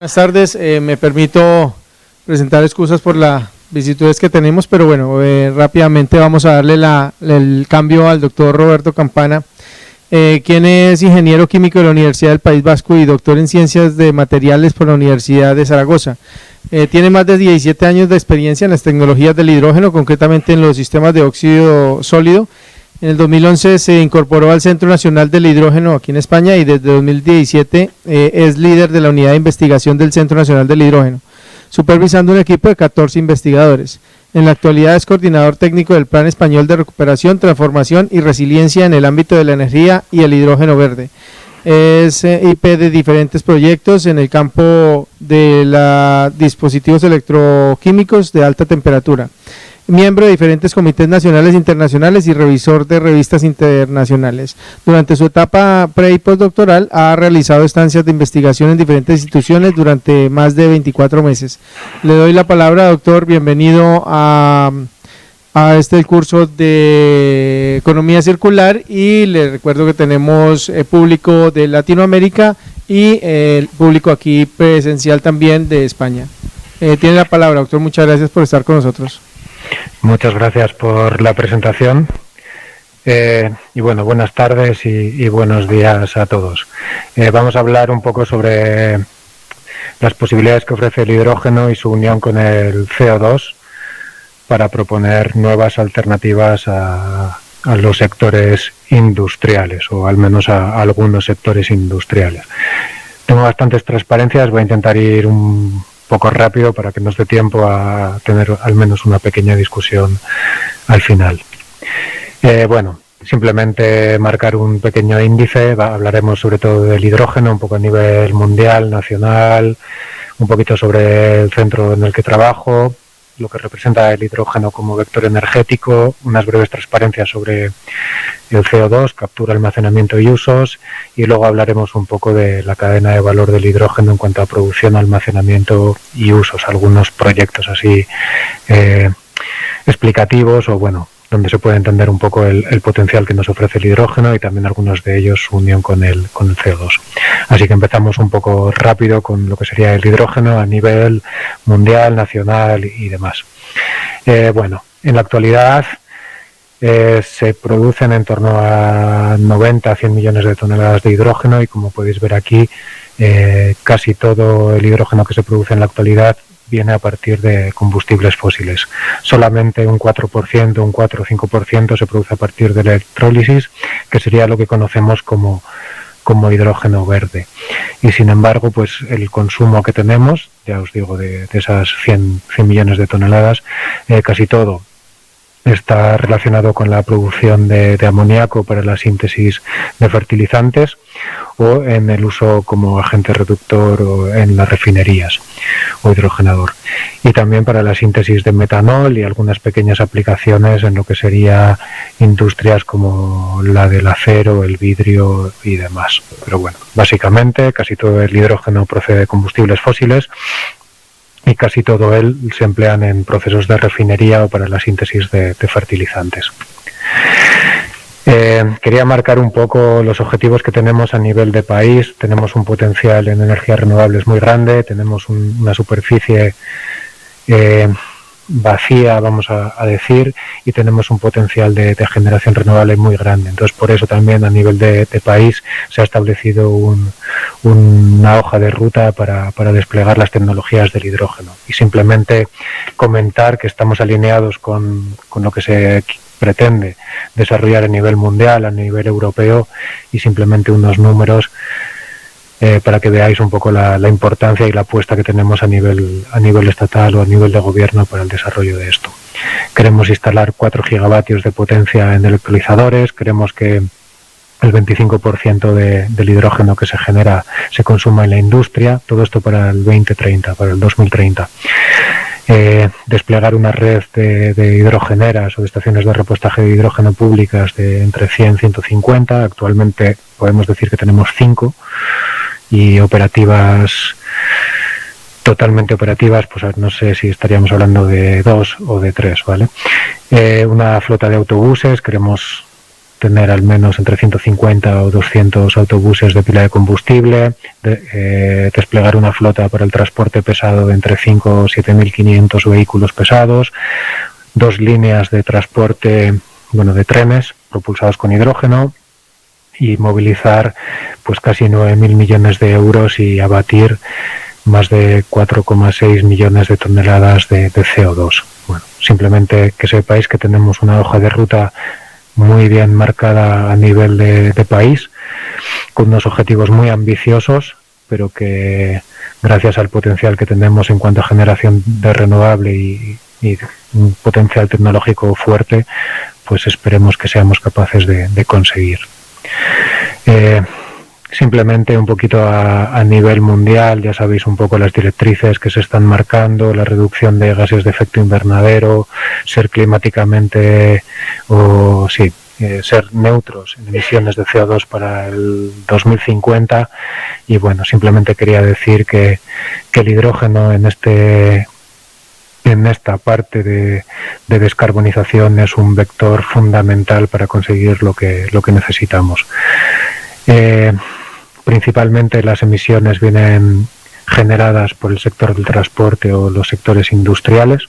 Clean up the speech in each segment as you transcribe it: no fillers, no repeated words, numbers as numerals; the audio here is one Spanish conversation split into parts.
Buenas tardes, me permito presentar excusas por las vicisitudes que tenemos, pero bueno, rápidamente vamos a darle el cambio al doctor Roberto Campana, quien es ingeniero químico de la Universidad del País Vasco y doctor en Ciencias de Materiales por la Universidad de Zaragoza. Tiene más de 17 años de experiencia en las tecnologías del hidrógeno, concretamente en los sistemas de óxido sólido. En el 2011 se incorporó al Centro Nacional del Hidrógeno aquí en España y desde 2017 es líder de la unidad de investigación del Centro Nacional del Hidrógeno, supervisando un equipo de 14 investigadores. En la actualidad es coordinador técnico del Plan Español de Recuperación, Transformación y Resiliencia en el ámbito de la energía y el hidrógeno verde. Es IP de diferentes proyectos en el campo de los dispositivos electroquímicos de alta temperatura. Miembro de diferentes comités nacionales e internacionales y revisor de revistas internacionales. Durante su etapa pre y postdoctoral ha realizado estancias de investigación en diferentes instituciones durante más de 24 meses. Le doy la palabra, doctor, bienvenido a el curso de Economía Circular, y le recuerdo que tenemos público de Latinoamérica y el público aquí presencial también de España. Tiene la palabra, doctor, muchas gracias por estar con nosotros. Muchas gracias por la presentación y bueno, buenas tardes y buenos días a todos. Vamos a hablar un poco sobre las posibilidades que ofrece el hidrógeno y su unión con el CO2 para proponer nuevas alternativas a los sectores industriales, o al menos a algunos sectores industriales. Tengo bastantes transparencias, voy a intentar ir un poco rápido para que nos dé tiempo a tener al menos una pequeña discusión al final. Bueno, simplemente marcar un pequeño índice, hablaremos sobre todo del hidrógeno, un poco a nivel mundial, nacional, un poquito sobre el centro en el que trabajo, lo que representa el hidrógeno como vector energético, unas breves transparencias sobre el CO2, captura, almacenamiento y usos, y luego hablaremos un poco de la cadena de valor del hidrógeno en cuanto a producción, almacenamiento y usos, algunos proyectos así explicativos, o bueno, donde se puede entender un poco el potencial que nos ofrece el hidrógeno y también algunos de ellos su unión con el CO2. Así que empezamos un poco rápido con lo que sería el hidrógeno a nivel mundial, nacional y demás. Bueno, en la actualidad se producen en torno a 90 a 100 millones de toneladas de hidrógeno y, como podéis ver aquí, casi todo el hidrógeno que se produce en la actualidad viene a partir de combustibles fósiles. Solamente un 4%, un 4 o 5% se produce a partir de electrólisis, que sería lo que conocemos como hidrógeno verde. Y sin embargo, pues el consumo que tenemos, ya os digo, de esas 100 millones de toneladas, casi todo está relacionado con la producción de amoníaco para la síntesis de fertilizantes o en el uso como agente reductor o en las refinerías o hidrogenador, y también para la síntesis de metanol y algunas pequeñas aplicaciones en lo que sería industrias como la del acero, el vidrio y demás. Pero bueno, básicamente casi todo el hidrógeno procede de combustibles fósiles y casi todo él se emplean en procesos de refinería o para la síntesis de fertilizantes. Quería marcar un poco los objetivos que tenemos a nivel de país. Tenemos un potencial en energías renovables muy grande, tenemos una superficie vacía, vamos a decir, y tenemos un potencial de generación renovable muy grande. Entonces, por eso también a nivel de país se ha establecido una hoja de ruta para desplegar las tecnologías del hidrógeno. Y simplemente comentar que estamos alineados con lo que se pretende desarrollar a nivel mundial, a nivel europeo, y simplemente unos números para que veáis un poco la importancia y la apuesta que tenemos a nivel estatal o a nivel de gobierno para el desarrollo de esto. Queremos instalar 4 gigavatios de potencia en electrolizadores, queremos que el 25% del hidrógeno que se genera se consuma en la industria, todo esto para el 2030, para el 2030. Desplegar una red de hidrogeneras o de estaciones de repostaje de hidrógeno públicas de entre 100 y 150. Actualmente podemos decir que tenemos 5, y operativas, totalmente operativas, pues no sé si estaríamos hablando de 2 o de 3, ¿vale? Una flota de autobuses, queremos tener al menos entre 150 o 200 autobuses de pila de combustible, desplegar una flota para el transporte pesado de entre 5 o 7.500 vehículos pesados, 2 líneas de transporte, de trenes propulsados con hidrógeno, y movilizar pues casi 9.000 millones de euros y abatir más de 4,6 millones de toneladas de CO2. Bueno, simplemente que sepáis que tenemos una hoja de ruta muy bien marcada a nivel de país, con unos objetivos muy ambiciosos, pero que gracias al potencial que tenemos en cuanto a generación de renovable y un potencial tecnológico fuerte, pues esperemos que seamos capaces de conseguir. Simplemente un poquito a nivel mundial, ya sabéis un poco las directrices que se están marcando, la reducción de gases de efecto invernadero, ser climáticamente ser neutros en emisiones de CO2 para el 2050. Y bueno, simplemente quería decir que el hidrógeno en esta parte de descarbonización es un vector fundamental para conseguir lo que necesitamos. Principalmente las emisiones vienen generadas por el sector del transporte o los sectores industriales,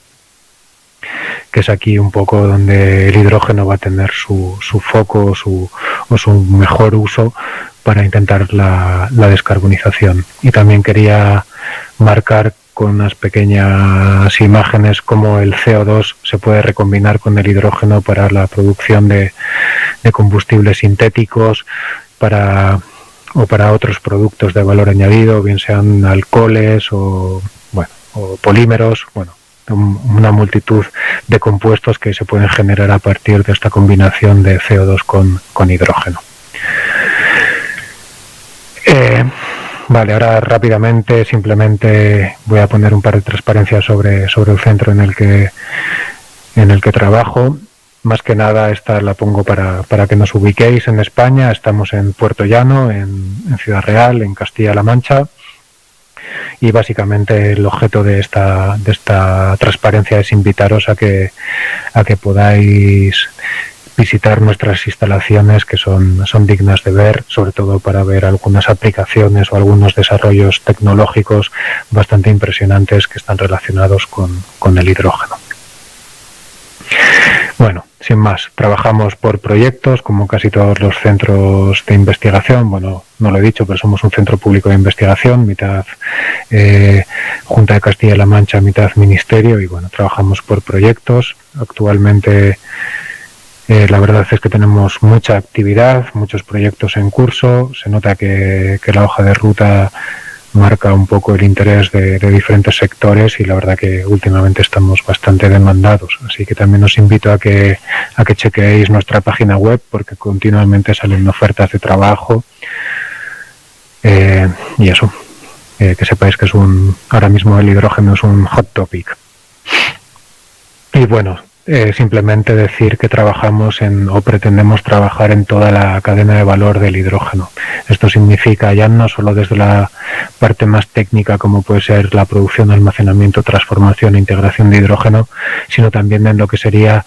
que es aquí un poco donde el hidrógeno va a tener su foco o su mejor uso para intentar la descarbonización. Y también quería marcar con unas pequeñas imágenes cómo el CO2 se puede recombinar con el hidrógeno para la producción de combustibles sintéticos, para otros productos de valor añadido, bien sean alcoholes o polímeros, una multitud de compuestos que se pueden generar a partir de esta combinación de CO2 con hidrógeno. Ahora rápidamente simplemente voy a poner un par de transparencias sobre el centro en el que trabajo. Más que nada esta la pongo para que nos ubiquéis en España. Estamos en Puerto Llano, en Ciudad Real, en Castilla-La Mancha, y básicamente el objeto de esta transparencia es invitaros a que podáis visitar nuestras instalaciones, que son dignas de ver, sobre todo para ver algunas aplicaciones o algunos desarrollos tecnológicos bastante impresionantes que están relacionados con el hidrógeno. Bueno, sin más, trabajamos por proyectos, como casi todos los centros de investigación. Bueno, no lo he dicho, pero somos un centro público de investigación, mitad Junta de Castilla-La Mancha, mitad Ministerio, y bueno, trabajamos por proyectos. Actualmente la verdad es que tenemos mucha actividad, muchos proyectos en curso. Se nota que la hoja de ruta marca un poco el interés de diferentes sectores, y la verdad que últimamente estamos bastante demandados. Así que también os invito a que chequeéis nuestra página web, porque continuamente salen ofertas de trabajo. Y eso, que sepáis que ahora mismo el hidrógeno es un hot topic. Y bueno, simplemente decir que trabajamos o pretendemos trabajar en toda la cadena de valor del hidrógeno. Esto significa ya no solo desde la parte más técnica, como puede ser la producción, almacenamiento, transformación e integración de hidrógeno, sino también en lo que sería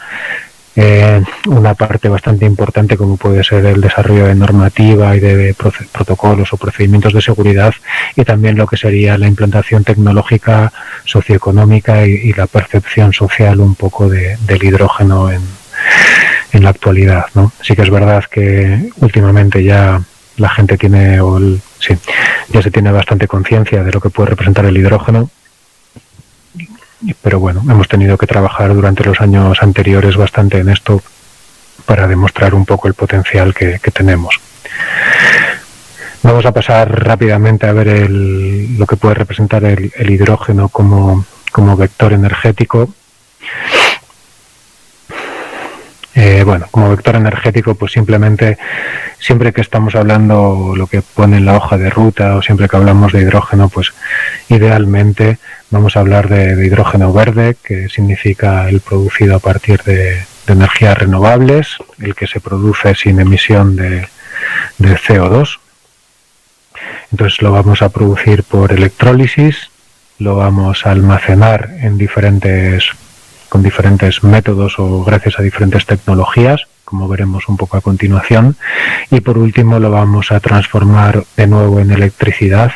una parte bastante importante, como puede ser el desarrollo de normativa y de protocolos o procedimientos de seguridad, y también lo que sería la implantación tecnológica, socioeconómica y la percepción social un poco del hidrógeno en la actualidad, ¿no? Sí que es verdad que últimamente ya la gente ya se tiene bastante conciencia de lo que puede representar el hidrógeno, pero bueno, hemos tenido que trabajar durante los años anteriores bastante en esto para demostrar un poco el potencial que tenemos. Vamos a pasar rápidamente a ver lo que puede representar el hidrógeno como vector energético. Como vector energético, pues simplemente, siempre que estamos hablando lo que pone en la hoja de ruta, o siempre que hablamos de hidrógeno, pues idealmente vamos a hablar de hidrógeno verde, que significa el producido a partir de energías renovables, el que se produce sin emisión de CO2. Entonces lo vamos a producir por electrólisis, lo vamos a almacenar con diferentes métodos o gracias a diferentes tecnologías. como veremos un poco a continuación, y por último lo vamos a transformar de nuevo en electricidad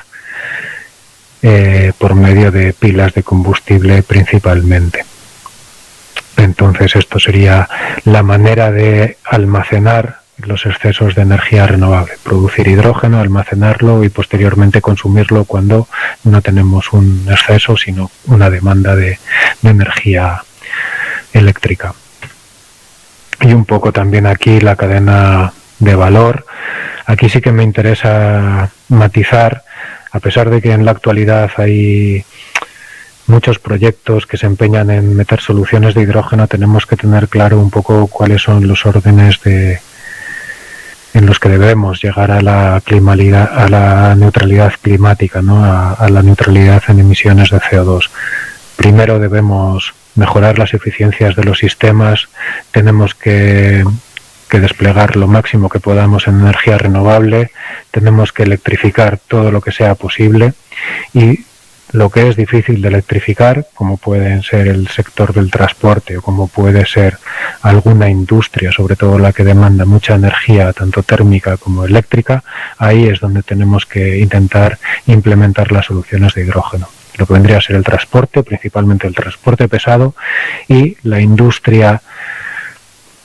por medio de pilas de combustible principalmente. Entonces esto sería la manera de almacenar los excesos de energía renovable, producir hidrógeno, almacenarlo y posteriormente consumirlo cuando no tenemos un exceso sino una demanda de energía eléctrica. Y un poco también aquí la cadena de valor. Aquí sí que me interesa matizar, a pesar de que en la actualidad hay muchos proyectos que se empeñan en meter soluciones de hidrógeno, tenemos que tener claro un poco cuáles son los órdenes en los que debemos llegar a la neutralidad climática, ¿no? a la neutralidad en emisiones de CO2. Primero debemos mejorar las eficiencias de los sistemas, tenemos que desplegar lo máximo que podamos en energía renovable, tenemos que electrificar todo lo que sea posible y lo que es difícil de electrificar, como pueden ser el sector del transporte o como puede ser alguna industria, sobre todo la que demanda mucha energía, tanto térmica como eléctrica, ahí es donde tenemos que intentar implementar las soluciones de hidrógeno. Lo que vendría a ser el transporte, principalmente el transporte pesado, y la industria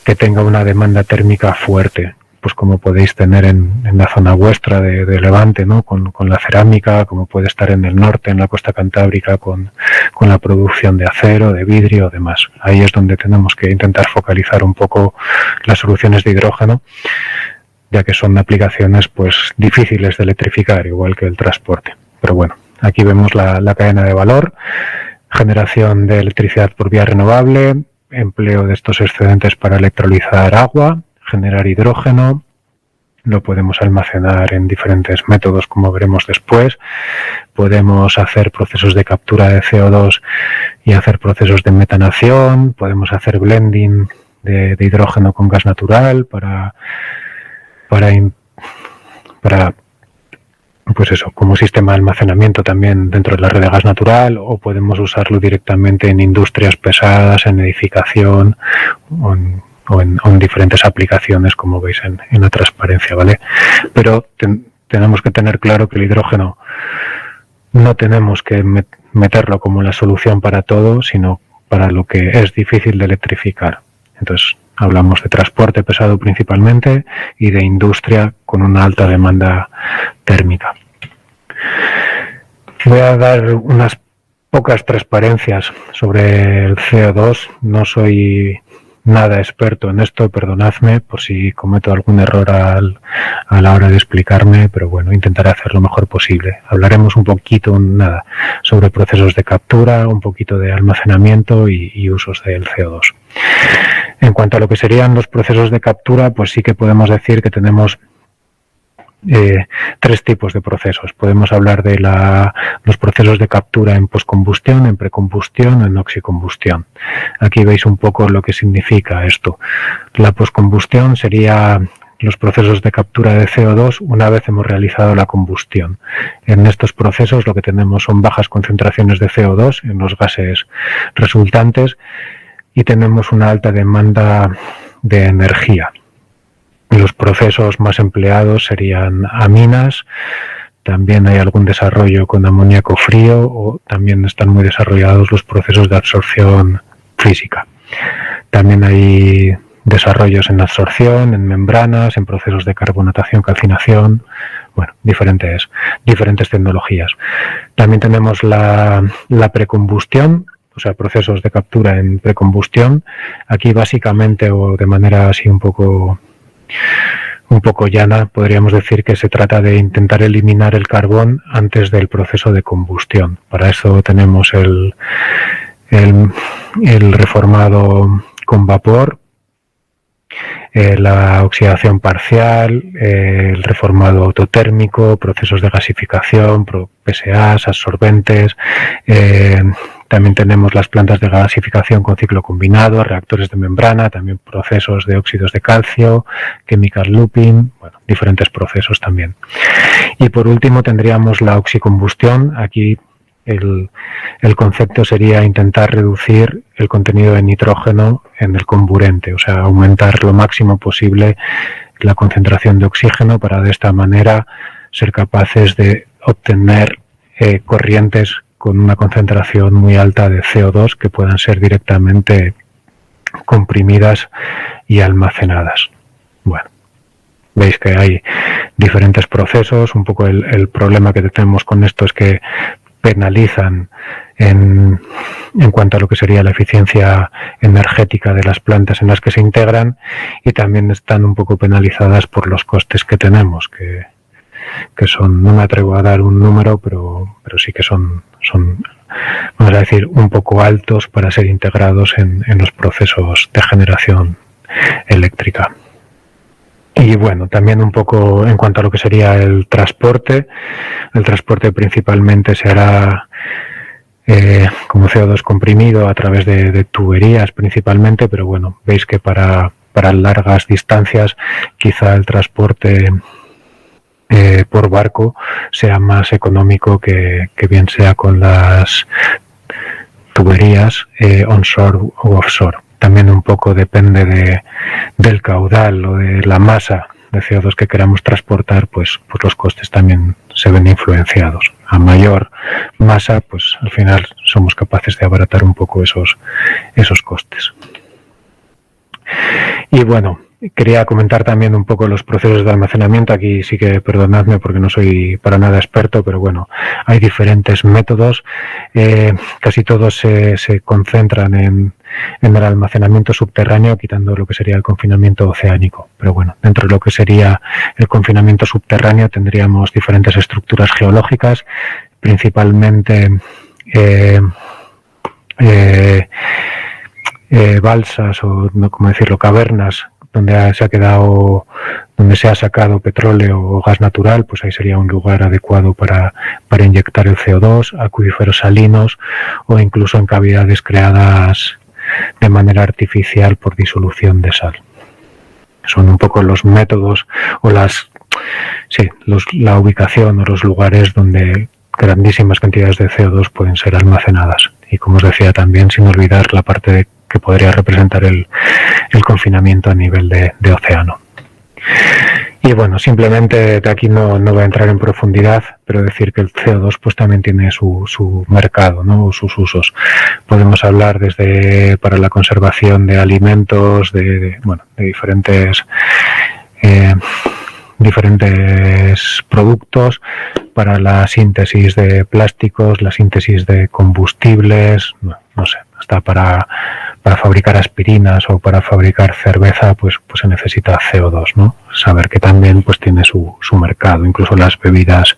que tenga una demanda térmica fuerte, pues como podéis tener en la zona vuestra de Levante, ¿no? con la cerámica, como puede estar en el norte, en la costa cantábrica, con la producción de acero, de vidrio, demás. Ahí es donde tenemos que intentar focalizar un poco las soluciones de hidrógeno, ya que son aplicaciones pues difíciles de electrificar, igual que el transporte. Pero bueno, aquí vemos la cadena de valor, generación de electricidad por vía renovable, empleo de estos excedentes para electrolizar agua, generar hidrógeno, lo podemos almacenar en diferentes métodos como veremos después, podemos hacer procesos de captura de CO2 y hacer procesos de metanación, podemos hacer blending de hidrógeno con gas natural para pues eso, como sistema de almacenamiento también dentro de la red de gas natural, o podemos usarlo directamente en industrias pesadas, en edificación o en diferentes aplicaciones, como veis en la transparencia, ¿vale? Pero tenemos que tener claro que el hidrógeno no tenemos que meterlo como la solución para todo, sino para lo que es difícil de electrificar. Entonces, hablamos de transporte pesado principalmente y de industria con una alta demanda térmica. Voy a dar unas pocas transparencias sobre el CO2. No soy nada experto en esto, perdonadme por si cometo algún error a la hora de explicarme, pero bueno, intentaré hacer lo mejor posible. Hablaremos un poquito, sobre procesos de captura, un poquito de almacenamiento y usos del CO2. En cuanto a lo que serían los procesos de captura, pues sí que podemos decir que tenemos tres tipos de procesos. Podemos hablar de los procesos de captura en poscombustión, en precombustión o en oxicombustión. Aquí veis un poco lo que significa esto. La poscombustión sería los procesos de captura de CO2 una vez hemos realizado la combustión. En estos procesos lo que tenemos son bajas concentraciones de CO2 en los gases resultantes y tenemos una alta demanda de energía. Los procesos más empleados serían aminas, también hay algún desarrollo con amoníaco frío o también están muy desarrollados los procesos de absorción física. También hay desarrollos en absorción, en membranas, en procesos de carbonatación, calcinación, bueno, diferentes tecnologías. También tenemos la precombustión, o sea, procesos de captura en precombustión. Aquí básicamente, o de manera así un poco llana, podríamos decir que se trata de intentar eliminar el carbón antes del proceso de combustión. Para eso tenemos el reformado con vapor, la oxidación parcial, el reformado autotérmico, procesos de gasificación, PSAs, absorbentes. También tenemos las plantas de gasificación con ciclo combinado, reactores de membrana, también procesos de óxidos de calcio, chemical looping, bueno, diferentes procesos también. Y por último tendríamos la oxicombustión. Aquí el concepto sería intentar reducir el contenido de nitrógeno en el comburente, o sea, aumentar lo máximo posible la concentración de oxígeno para de esta manera ser capaces de obtener corrientes con una concentración muy alta de CO2 que puedan ser directamente comprimidas y almacenadas. Bueno, veis que hay diferentes procesos. Un poco el problema que tenemos con esto es que penalizan en cuanto a lo que sería la eficiencia energética de las plantas en las que se integran, y también están un poco penalizadas por los costes que tenemos, que son, no me atrevo a dar un número, pero sí que son, vamos a decir, un poco altos para ser integrados en los procesos de generación eléctrica. Y bueno, también un poco en cuanto a lo que sería el transporte principalmente se hará como CO2 comprimido a través de tuberías principalmente, pero bueno, veis que para largas distancias quizá el transporte por barco sea más económico que bien sea con las tuberías onshore u offshore. También un poco depende del caudal o de la masa de CO2 que queramos transportar, pues los costes también se ven influenciados. A mayor masa, pues al final somos capaces de abaratar un poco esos costes. Y bueno, quería comentar también un poco los procesos de almacenamiento. Aquí sí que perdonadme porque no soy para nada experto, pero bueno, hay diferentes métodos. Casi todos se concentran en el almacenamiento subterráneo, quitando lo que sería el confinamiento oceánico. Pero bueno, dentro de lo que sería el confinamiento subterráneo tendríamos diferentes estructuras geológicas, principalmente balsas o, no, como decirlo, cavernas donde se ha sacado petróleo o gas natural. Pues ahí sería un lugar adecuado para inyectar el CO2, acuíferos salinos o incluso en cavidades creadas de manera artificial por disolución de sal. Son un poco los métodos o la ubicación o los lugares donde grandísimas cantidades de CO2 pueden ser almacenadas. Y como os decía también, sin olvidar la parte que podría representar el confinamiento a nivel de océano. Y bueno, simplemente de aquí no voy a entrar en profundidad, pero decir que el CO2 pues también tiene su mercado, ¿no? Sus usos. Podemos hablar desde para la conservación de alimentos, de diferentes productos, para la síntesis de plásticos, la síntesis de combustibles, no sé, hasta para fabricar aspirinas o para fabricar cerveza, pues se necesita CO2, ¿no? Saber que también pues tiene su mercado, incluso las bebidas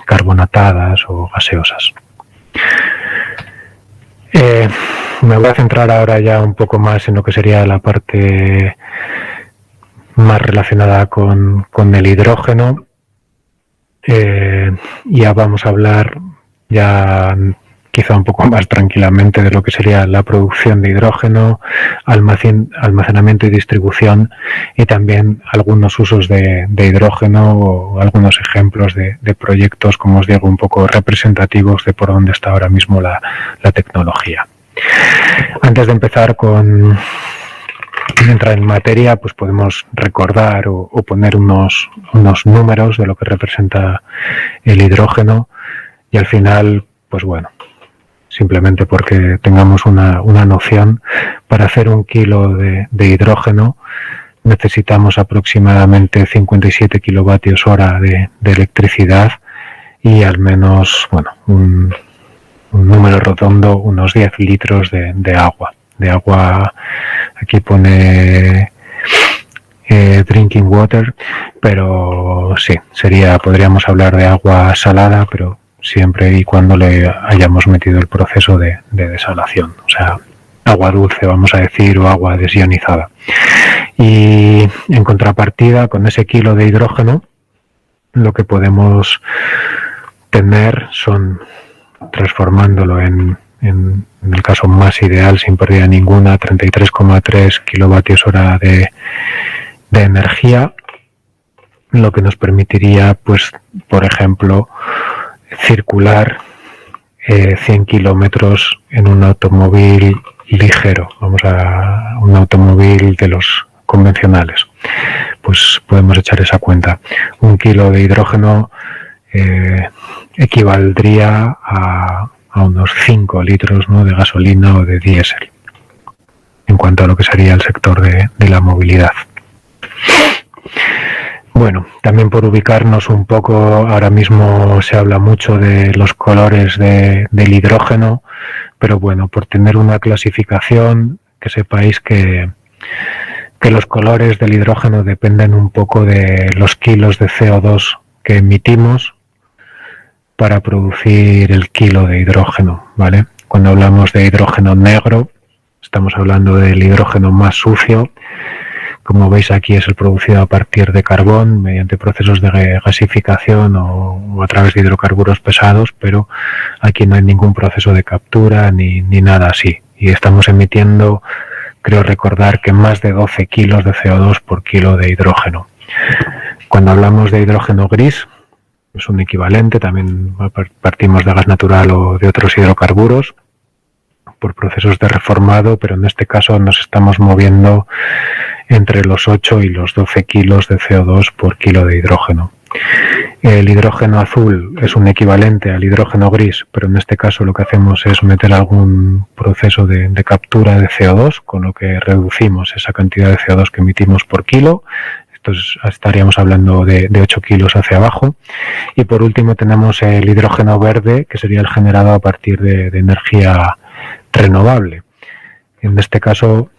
carbonatadas o gaseosas. Me voy a centrar ahora ya un poco más en lo que sería la parte más relacionada con el hidrógeno. Ya vamos a hablar ya quizá un poco más tranquilamente de lo que sería la producción de hidrógeno, almacenamiento y distribución, y también algunos usos de hidrógeno o algunos ejemplos de proyectos, como os digo, un poco representativos de por dónde está ahora mismo la tecnología. Antes de empezar entrar en materia, pues podemos recordar o poner unos números de lo que representa el hidrógeno, y al final, pues bueno, simplemente porque tengamos una noción, para hacer 1 kilo de hidrógeno necesitamos aproximadamente 57 kilovatios hora de electricidad y al menos, bueno, un número redondo, unos 10 litros de agua. De agua, aquí pone drinking water, pero sí, podríamos hablar de agua salada, pero siempre y cuando le hayamos metido el proceso de desalación, o sea, agua dulce, vamos a decir, o agua desionizada. Y en contrapartida, con ese kilo de hidrógeno, lo que podemos tener son, transformándolo en el caso más ideal, sin pérdida ninguna, 33,3 kilovatios hora de energía, lo que nos permitiría, pues, por ejemplo, circular 100 kilómetros en un automóvil ligero, vamos a un automóvil de los convencionales, pues podemos echar esa cuenta. 1 kilo de hidrógeno equivaldría a unos 5 litros, ¿no?, de gasolina o de diésel, en cuanto a lo que sería el sector de la movilidad. Bueno, también por ubicarnos un poco, ahora mismo se habla mucho de los colores del hidrógeno, pero bueno, por tener una clasificación, que sepáis que los colores del hidrógeno dependen un poco de los kilos de CO2 que emitimos para producir el kilo de hidrógeno, ¿vale? Cuando hablamos de hidrógeno negro, estamos hablando del hidrógeno más sucio. Como veis aquí, es el producido a partir de carbón mediante procesos de gasificación o a través de hidrocarburos pesados, pero aquí no hay ningún proceso de captura ni nada así. Y estamos emitiendo, creo recordar, que más de 12 kilos de CO2 por kilo de hidrógeno. Cuando hablamos de hidrógeno gris, es un equivalente, también partimos de gas natural o de otros hidrocarburos por procesos de reformado, pero en este caso nos estamos moviendo entre los 8 y los 12 kilos de CO2 por kilo de hidrógeno. El hidrógeno azul es un equivalente al hidrógeno gris, pero en este caso lo que hacemos es meter algún proceso de captura de CO2, con lo que reducimos esa cantidad de CO2 que emitimos por kilo. Entonces estaríamos hablando de 8 kilos hacia abajo. Y por último tenemos el hidrógeno verde, que sería el generado a partir de energía renovable. En este caso,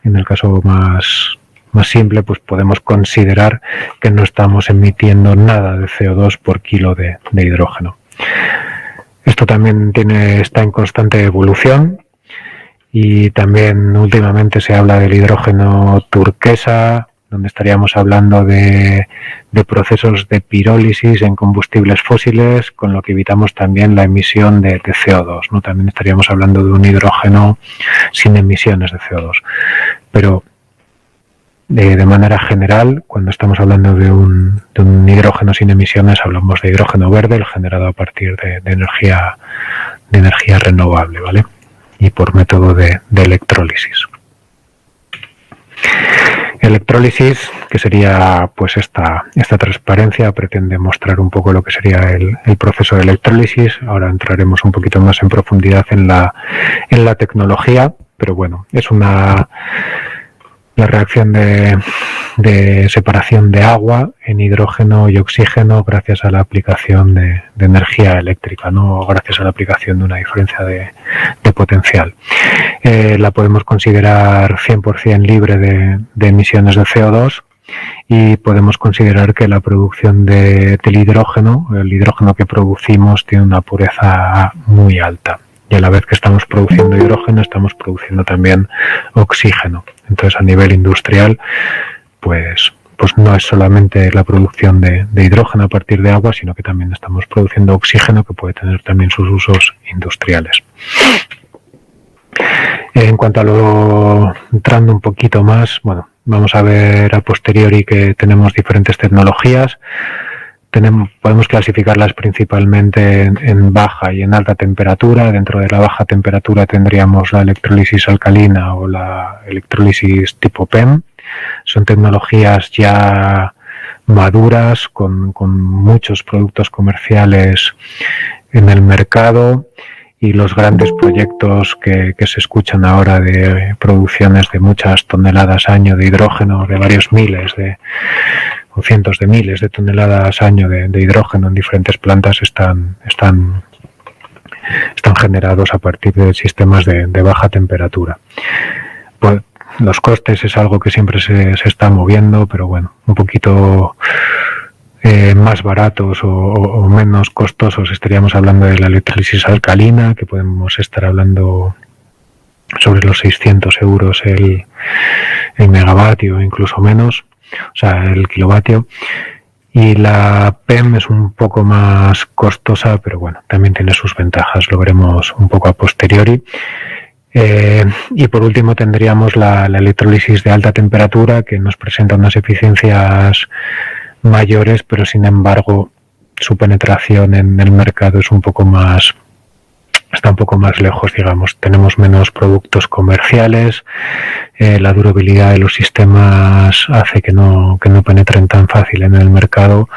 en el caso más simple, pues podemos considerar que no estamos emitiendo nada de CO2 por kilo de hidrógeno. Esto también está en constante evolución y también últimamente se habla del hidrógeno turquesa, donde estaríamos hablando de procesos de pirólisis en combustibles fósiles, con lo que evitamos también la emisión de CO2, ¿no? También estaríamos hablando de un hidrógeno sin emisiones de CO2. Pero de manera general, cuando estamos hablando de un hidrógeno sin emisiones, hablamos de hidrógeno verde, el generado a partir de energía renovable, ¿vale? Y por método de electrólisis. Electrólisis, que sería pues esta transparencia, pretende mostrar un poco lo que sería el proceso de electrólisis. Ahora entraremos un poquito más en profundidad en la tecnología, pero bueno, es la reacción de separación de agua en hidrógeno y oxígeno gracias a la aplicación de energía eléctrica, no gracias a la aplicación de una diferencia de potencial. La podemos considerar 100% libre de emisiones de CO2 y podemos considerar que la producción del hidrógeno, el hidrógeno que producimos, tiene una pureza muy alta. Y a la vez que estamos produciendo hidrógeno, estamos produciendo también oxígeno. Entonces, a nivel industrial, pues no es solamente la producción de hidrógeno a partir de agua, sino que también estamos produciendo oxígeno, que puede tener también sus usos industriales. En cuanto a entrando un poquito más, bueno, vamos a ver a posteriori que tenemos diferentes tecnologías. Podemos clasificarlas principalmente en baja y en alta temperatura. Dentro de la baja temperatura tendríamos la electrólisis alcalina o la electrólisis tipo PEM. Son tecnologías ya maduras con muchos productos comerciales en el mercado y los grandes proyectos que se escuchan ahora de producciones de muchas toneladas año de hidrógeno, de varios miles o cientos de miles de toneladas año de hidrógeno en diferentes plantas están generados a partir de sistemas de baja temperatura. Pues los costes es algo que siempre se está moviendo, pero bueno, un poquito más baratos o menos costosos estaríamos hablando de la electrólisis alcalina, que podemos estar hablando sobre los 600 euros el megavatio, incluso menos, o sea, el kilovatio. Y la PEM es un poco más costosa, pero bueno, también tiene sus ventajas, lo veremos un poco a posteriori. Y por último tendríamos la electrólisis de alta temperatura, que nos presenta unas eficiencias mayores, pero sin embargo su penetración en el mercado es un poco más está un poco más lejos, digamos. Tenemos menos productos comerciales, la durabilidad de los sistemas hace que no penetren tan fácil en el mercado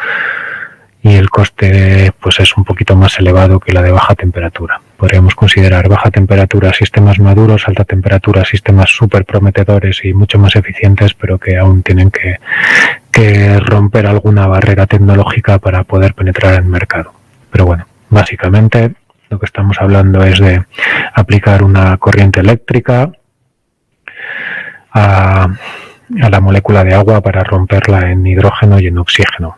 y el coste pues es un poquito más elevado que la de baja temperatura. Podríamos considerar baja temperatura sistemas maduros, alta temperatura sistemas súper prometedores y mucho más eficientes, pero que aún tienen que romper alguna barrera tecnológica para poder penetrar en el mercado. Pero bueno, básicamente lo que estamos hablando es de aplicar una corriente eléctrica a la molécula de agua para romperla en hidrógeno y en oxígeno.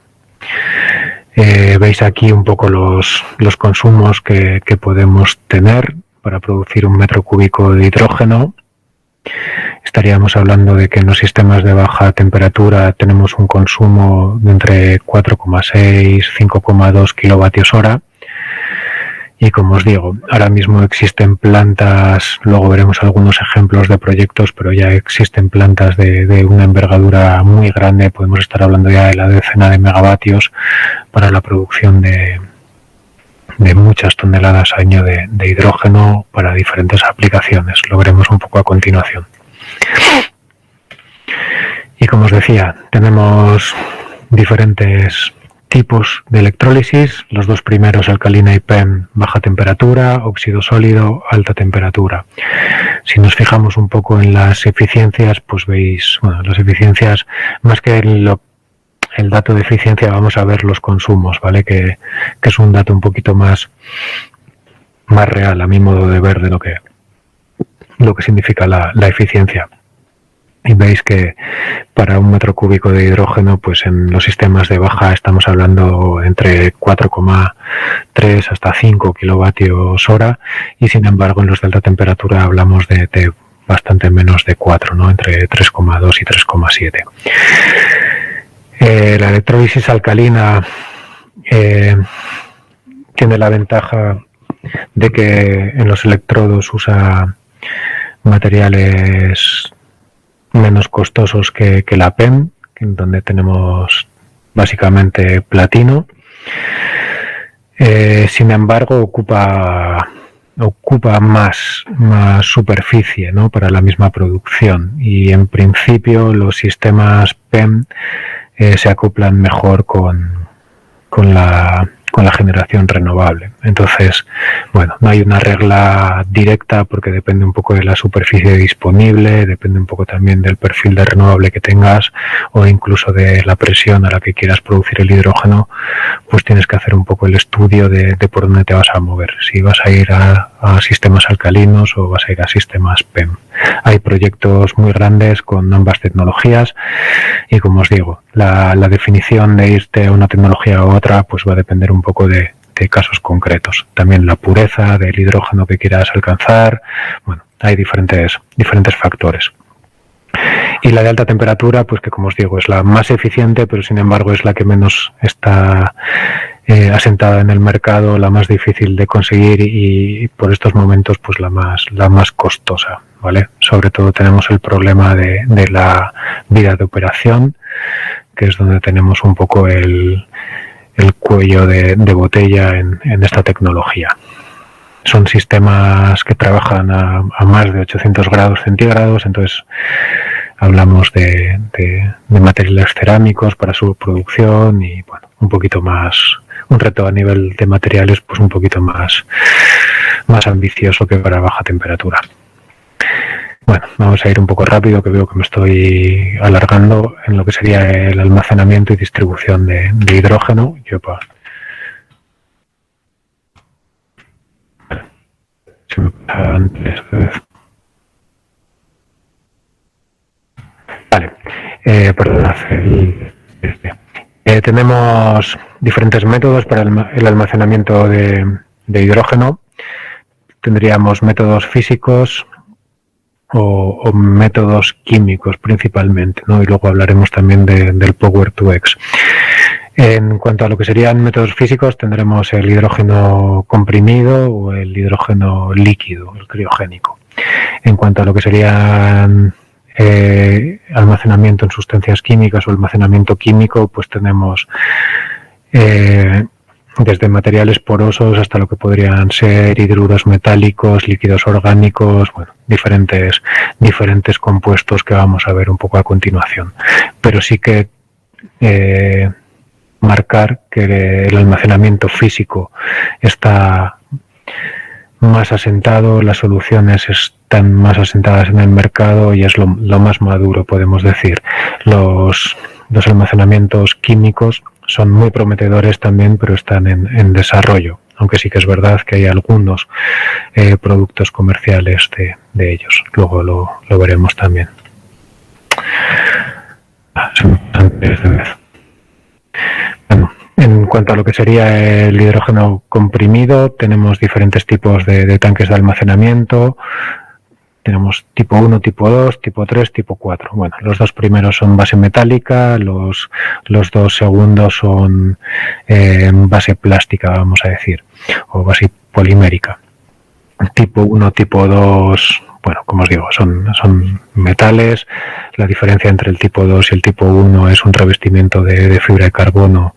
Veis aquí un poco los consumos que podemos tener para producir un metro cúbico de hidrógeno. Estaríamos hablando de que en los sistemas de baja temperatura tenemos un consumo de entre 4,6 y 5,2 kilovatios hora. Y como os digo, ahora mismo existen plantas, luego veremos algunos ejemplos de proyectos, pero ya existen plantas de una envergadura muy grande, podemos estar hablando ya de la decena de megavatios para la producción de muchas toneladas al año de hidrógeno para diferentes aplicaciones. Lo veremos un poco a continuación. Y como os decía, tenemos diferentes tipos de electrólisis, los dos primeros, alcalina y PEM, baja temperatura, óxido sólido, alta temperatura. Si nos fijamos un poco en las eficiencias, pues veis, bueno, las eficiencias, más que el dato de eficiencia, vamos a ver los consumos, ¿vale? Que es un dato un poquito más real, a mi modo de ver, de lo que significa la eficiencia. Y veis que para un metro cúbico de hidrógeno, pues en los sistemas de baja estamos hablando entre 4,3 hasta 5 kilovatios hora, y sin embargo en los de alta temperatura hablamos de bastante menos de 4, ¿no? Entre 3,2 y 3,7. La electrólisis alcalina tiene la ventaja de que en los electrodos usa materiales menos costosos que la PEM, donde tenemos básicamente platino. Sin embargo, ocupa más superficie, ¿no? Para la misma producción, y en principio los sistemas PEM se acoplan mejor con la generación renovable. Entonces, bueno, no hay una regla directa porque depende un poco de la superficie disponible, depende un poco también del perfil de renovable que tengas o incluso de la presión a la que quieras producir el hidrógeno, pues tienes que hacer un poco el estudio de por dónde te vas a mover, si vas a ir a sistemas alcalinos o vas a ir a sistemas PEM. Hay proyectos muy grandes con ambas tecnologías y, como os digo, la definición de irte a una tecnología u otra pues va a depender un poco de casos concretos. También la pureza del hidrógeno que quieras alcanzar. Bueno, hay diferentes factores. Y la de alta temperatura, pues que como os digo, es la más eficiente, pero sin embargo es la que menos está asentada en el mercado, la más difícil de conseguir y por estos momentos pues la más costosa, ¿vale? Sobre todo tenemos el problema de la vida de operación, que es donde tenemos un poco el cuello de botella en esta tecnología. Son sistemas que trabajan a más de 800 grados centígrados, entonces hablamos de materiales cerámicos para su producción y, bueno, un poquito más, un reto a nivel de materiales pues un poquito más ambicioso que para baja temperatura. Bueno, vamos a ir un poco rápido, que veo que me estoy alargando en lo que sería el almacenamiento y distribución de hidrógeno. Se me pasa antes. Vale, perdonad. Tenemos diferentes métodos para el almacenamiento de hidrógeno. Tendríamos métodos físicos o métodos químicos principalmente, ¿no? Y luego hablaremos también del Power-to-X. En cuanto a lo que serían métodos físicos, tendremos el hidrógeno comprimido o el hidrógeno líquido, el criogénico. En cuanto a lo que serían almacenamiento en sustancias químicas o almacenamiento químico, pues tenemos desde materiales porosos hasta lo que podrían ser hidruros metálicos, líquidos orgánicos, bueno, diferentes compuestos que vamos a ver un poco a continuación. Pero sí que marcar que el almacenamiento físico está más asentado, las soluciones están más asentadas en el mercado y es lo más maduro, podemos decir. Los almacenamientos químicos son muy prometedores también, pero están en desarrollo, aunque sí que es verdad que hay algunos productos comerciales de ellos. Luego lo veremos también. Bueno, en cuanto a lo que sería el hidrógeno comprimido, tenemos diferentes tipos de tanques de almacenamiento. Tenemos tipo 1, tipo 2, tipo 3, tipo 4. Bueno, los dos primeros son base metálica, los dos segundos son base plástica, vamos a decir, o base polimérica. Tipo 1, tipo 2, bueno, como os digo, son metales. La diferencia entre el tipo 2 y el tipo 1 es un revestimiento de fibra de carbono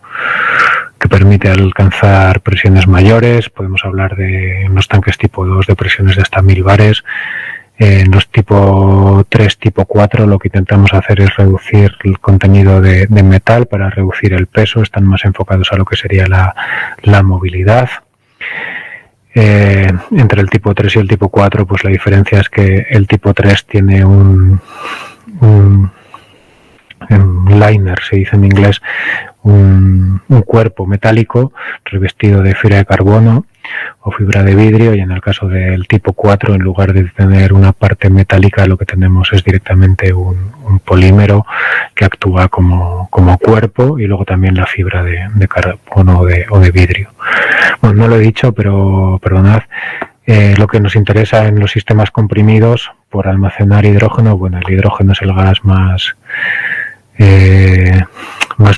que permite alcanzar presiones mayores. Podemos hablar en los tanques tipo 2 de presiones de hasta 1000 bares. En los tipo 3, tipo 4 lo que intentamos hacer es reducir el contenido de metal para reducir el peso. Están más enfocados a lo que sería la movilidad. Entre el tipo 3 y el tipo 4, pues la diferencia es que el tipo 3 tiene un liner, se dice en inglés, un cuerpo metálico revestido de fibra de carbono o fibra de vidrio, y en el caso del tipo 4, en lugar de tener una parte metálica, lo que tenemos es directamente un polímero que actúa como cuerpo, y luego también la fibra de carbono o de vidrio. Bueno, no lo he dicho, pero perdonad. Lo que nos interesa en los sistemas comprimidos por almacenar hidrógeno, bueno, el hidrógeno es el gas más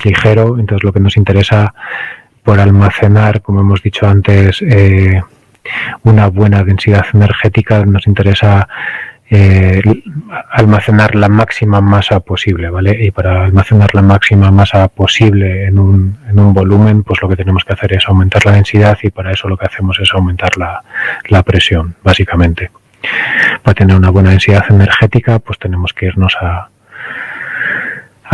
ligero, entonces lo que nos interesa por almacenar, como hemos dicho antes, una buena densidad energética, nos interesa almacenar la máxima masa posible, ¿vale? Y para almacenar la máxima masa posible en un volumen, pues lo que tenemos que hacer es aumentar la densidad, y para eso lo que hacemos es aumentar la presión, básicamente. Para tener una buena densidad energética, pues tenemos que irnos a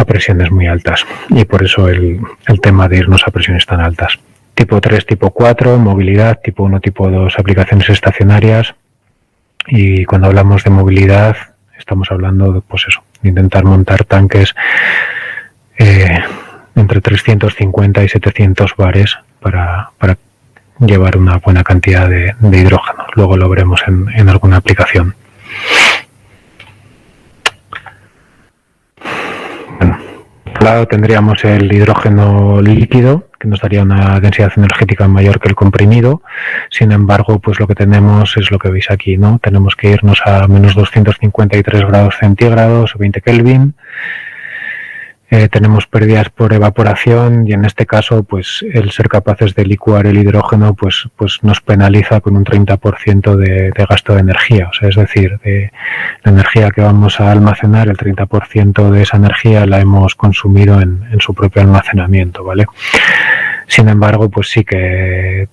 presiones muy altas, y por eso el tema de irnos a presiones tan altas. Tipo 3, tipo 4, movilidad, tipo 1, tipo 2, aplicaciones estacionarias. Y cuando hablamos de movilidad estamos hablando de, pues eso, de intentar montar tanques entre 350 y 700 bares para llevar una buena cantidad de hidrógeno. Luego lo veremos en alguna aplicación. Bueno, por un lado tendríamos el hidrógeno líquido, que nos daría una densidad energética mayor que el comprimido. Sin embargo, pues lo que tenemos es lo que veis aquí, ¿no? Tenemos que irnos a menos 253 grados centígrados o 20 Kelvin. Tenemos pérdidas por evaporación, y en este caso, pues el ser capaces de licuar el hidrógeno pues nos penaliza con un 30% de gasto de energía. O sea, es decir, de la energía que vamos a almacenar, el 30% de esa energía la hemos consumido en su propio almacenamiento, ¿vale? Sin embargo, pues sí que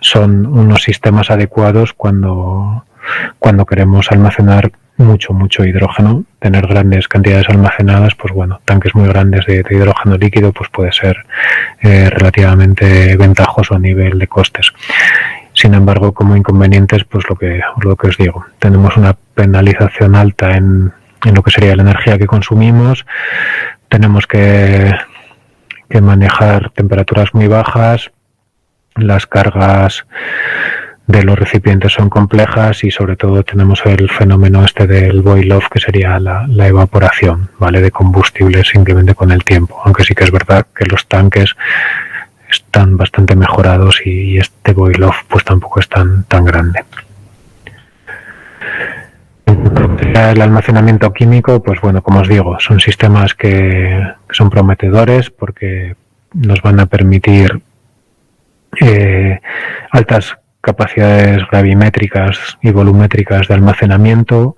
son unos sistemas adecuados cuando queremos almacenar mucho hidrógeno, tener grandes cantidades almacenadas. Pues bueno, tanques muy grandes de hidrógeno líquido pues puede ser relativamente ventajoso a nivel de costes. Sin embargo, como inconvenientes, pues lo que os digo, tenemos una penalización alta en lo que sería la energía que consumimos. Tenemos que manejar temperaturas muy bajas, las cargas de los recipientes son complejas, y sobre todo tenemos el fenómeno del boil off, que sería la evaporación, ¿vale?, de combustible simplemente con el tiempo, aunque sí que es verdad que los tanques están bastante mejorados y este boil off pues tampoco es tan grande. El almacenamiento químico, pues bueno, como os digo, son sistemas que son prometedores porque nos van a permitir altas capacidades gravimétricas y volumétricas de almacenamiento.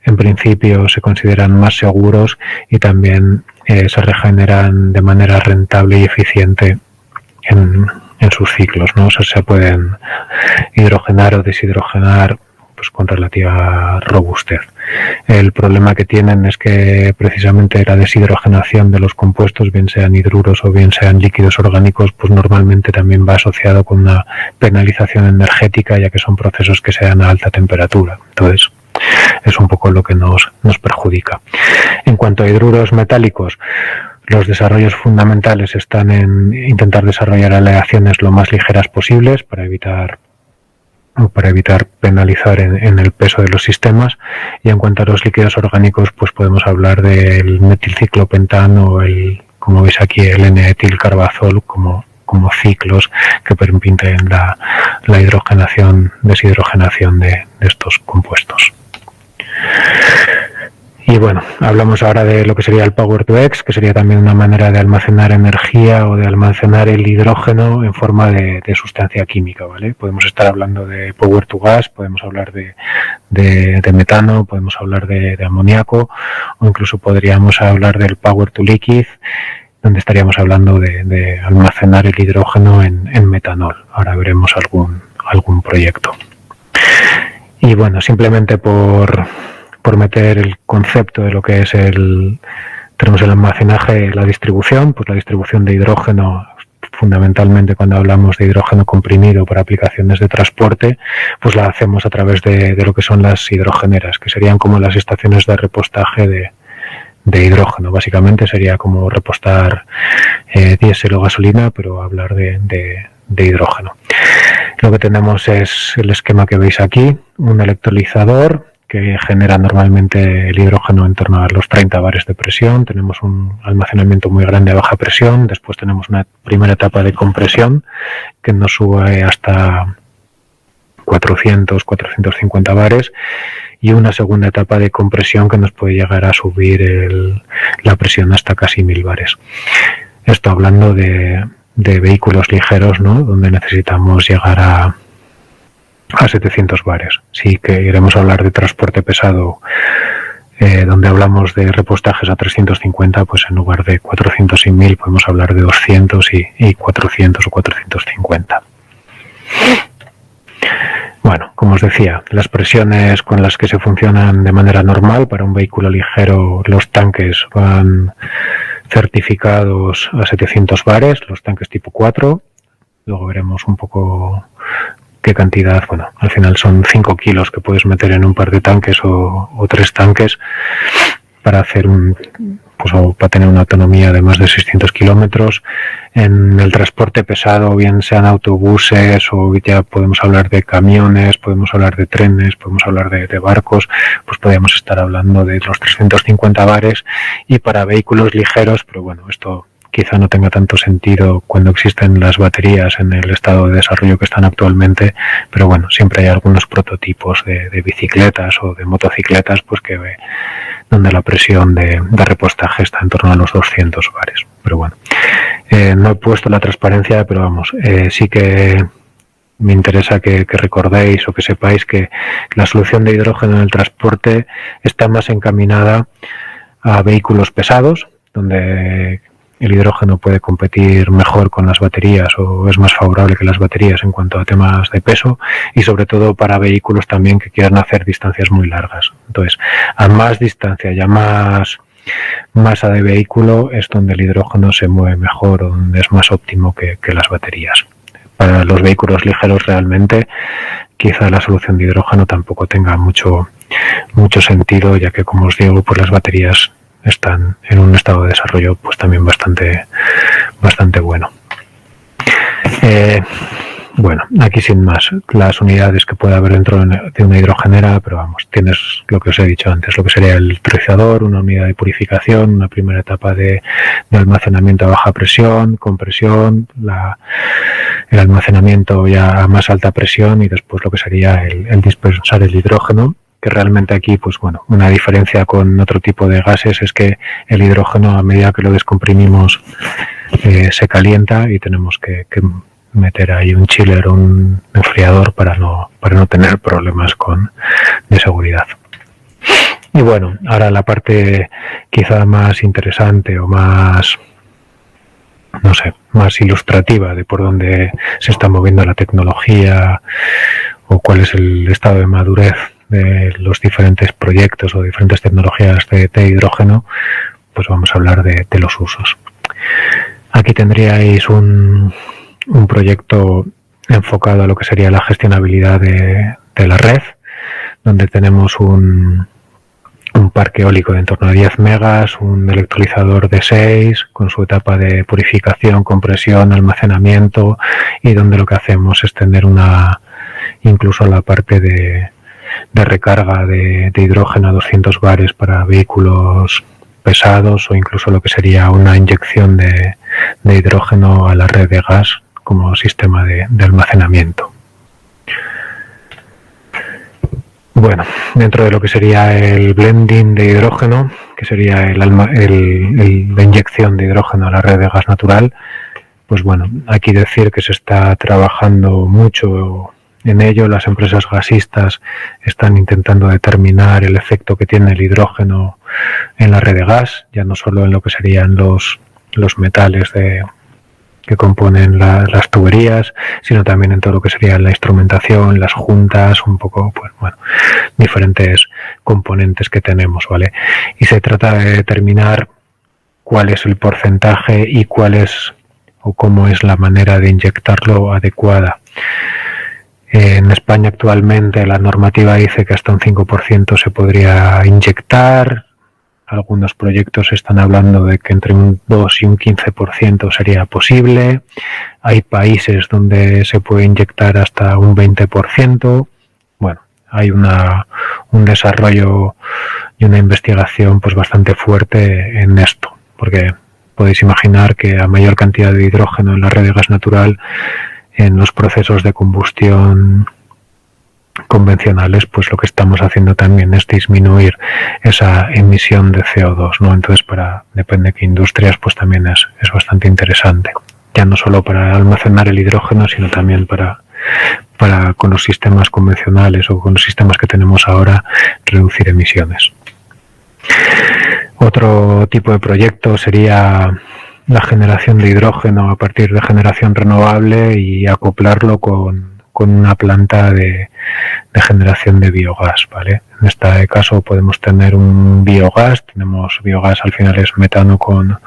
En principio se consideran más seguros y también se regeneran de manera rentable y eficiente en sus ciclos, ¿no? O sea, se pueden hidrogenar o deshidrogenar pues con relativa robustez. El problema que tienen es que precisamente la deshidrogenación de los compuestos, bien sean hidruros o bien sean líquidos orgánicos, pues normalmente también va asociado con una penalización energética, ya que son procesos que se dan a alta temperatura. Entonces, es un poco lo que nos perjudica. En cuanto a hidruros metálicos, los desarrollos fundamentales están en intentar desarrollar aleaciones lo más ligeras posibles para evitar penalizar en el peso de los sistemas. Y en cuanto a los líquidos orgánicos, pues podemos hablar del metilciclopentano, como veis aquí, el N-etilcarbazol como ciclos que permiten la hidrogenación, deshidrogenación de estos compuestos. Y bueno, hablamos ahora de lo que sería el Power-to-X, que sería también una manera de almacenar energía o de almacenar el hidrógeno en forma de sustancia química, ¿vale? Podemos estar hablando de Power-to-Gas, podemos hablar de metano, podemos hablar de amoníaco, o incluso podríamos hablar del Power-to-Liquid, donde estaríamos hablando de almacenar el hidrógeno en metanol. Ahora veremos algún proyecto. Y bueno, simplemente por meter el concepto de lo que es tenemos el almacenaje, la distribución, pues la distribución de hidrógeno, fundamentalmente cuando hablamos de hidrógeno comprimido para aplicaciones de transporte, pues la hacemos a través de lo que son las hidrogeneras, que serían como las estaciones de repostaje de hidrógeno. Básicamente sería como repostar diésel o gasolina, pero hablar de hidrógeno. Lo que tenemos es el esquema que veis aquí, un electrolizador que genera normalmente el hidrógeno en torno a los 30 bares de presión. Tenemos un almacenamiento muy grande a baja presión, después tenemos una primera etapa de compresión que nos sube hasta 400-450 bares y una segunda etapa de compresión que nos puede llegar a subir la presión hasta casi 1000 bares. Esto hablando de vehículos ligeros, ¿no? Donde necesitamos llegar a 700 bares. Sí que iremos a hablar de transporte pesado, donde hablamos de repostajes a 350, pues en lugar de 400 y 1000 podemos hablar de 200 y 400 o 450. Bueno, como os decía, las presiones con las que se funcionan de manera normal para un vehículo ligero, los tanques van certificados a 700 bares, los tanques tipo 4. Luego veremos un poco qué cantidad, bueno, al final son 5 kilos que puedes meter en un par de tanques o 3 tanques para hacer para tener una autonomía de más de 600 kilómetros. En el transporte pesado, bien sean autobuses o ya podemos hablar de camiones, podemos hablar de trenes, podemos hablar de barcos, pues podríamos estar hablando de los 350 bares. Y para vehículos ligeros, pero bueno, esto quizá no tenga tanto sentido cuando existen las baterías en el estado de desarrollo que están actualmente, pero bueno, siempre hay algunos prototipos de bicicletas o de motocicletas pues donde la presión de repostaje está en torno a los 200 bares. Pero bueno, no he puesto la transparencia, pero vamos, sí que me interesa que recordéis o que sepáis que la solución de hidrógeno en el transporte está más encaminada a vehículos pesados, donde el hidrógeno puede competir mejor con las baterías o es más favorable que las baterías en cuanto a temas de peso, y sobre todo para vehículos también que quieran hacer distancias muy largas. Entonces, a más distancia y a más masa de vehículo es donde el hidrógeno se mueve mejor o donde es más óptimo que las baterías. Para los vehículos ligeros realmente quizá la solución de hidrógeno tampoco tenga mucho sentido, ya que, como os digo, pues las baterías están en un estado de desarrollo pues también bastante bueno. Bueno, aquí sin más, las unidades que puede haber dentro de una hidrogenera, pero vamos, tienes lo que os he dicho antes, lo que sería el electrolizador, una unidad de purificación, una primera etapa de almacenamiento a baja presión, compresión, el almacenamiento ya a más alta presión y después lo que sería el dispersar el hidrógeno, que realmente aquí, pues bueno, una diferencia con otro tipo de gases es que el hidrógeno, a medida que lo descomprimimos, se calienta y tenemos que meter ahí un chiller o un enfriador para no tener problemas de seguridad. Y bueno, ahora la parte quizá más interesante o más no sé, más ilustrativa de por dónde se está moviendo la tecnología o cuál es el estado de madurez de los diferentes proyectos o diferentes tecnologías de hidrógeno, pues vamos a hablar de los usos. Aquí tendríais un proyecto enfocado a lo que sería la gestionabilidad de la red, donde tenemos un parque eólico de en torno a 10 megas, un electrolizador de 6 con su etapa de purificación, compresión, almacenamiento, y donde lo que hacemos es tener incluso la parte de recarga de hidrógeno a 200 bares para vehículos pesados, o incluso lo que sería una inyección de hidrógeno a la red de gas como sistema de almacenamiento. Bueno, dentro de lo que sería el blending de hidrógeno, que sería la inyección de hidrógeno a la red de gas natural, pues bueno, aquí decir que se está trabajando mucho en ello. Las empresas gasistas están intentando determinar el efecto que tiene el hidrógeno en la red de gas, ya no solo en lo que serían los metales que componen las tuberías, sino también en todo lo que sería la instrumentación, las juntas, un poco, pues bueno, diferentes componentes que tenemos, ¿vale? Y se trata de determinar cuál es el porcentaje y cuál es o cómo es la manera de inyectarlo adecuada. En España actualmente la normativa dice que hasta un 5% se podría inyectar. Algunos proyectos están hablando de que entre un 2 y un 15% sería posible. Hay países donde se puede inyectar hasta un 20%. Bueno, hay un desarrollo y una investigación pues bastante fuerte en esto, porque podéis imaginar que a mayor cantidad de hidrógeno en la red de gas natural, en los procesos de combustión convencionales, pues lo que estamos haciendo también es disminuir esa emisión de CO2, ¿no? Entonces, depende de qué industrias, pues también es bastante interesante, ya no solo para almacenar el hidrógeno, sino también para con los sistemas convencionales o con los sistemas que tenemos ahora, reducir emisiones. Otro tipo de proyecto sería la generación de hidrógeno a partir de generación renovable y acoplarlo con una planta de generación de biogás, ¿vale? En este caso podemos tener un biogás, tenemos biogás, al final es metano con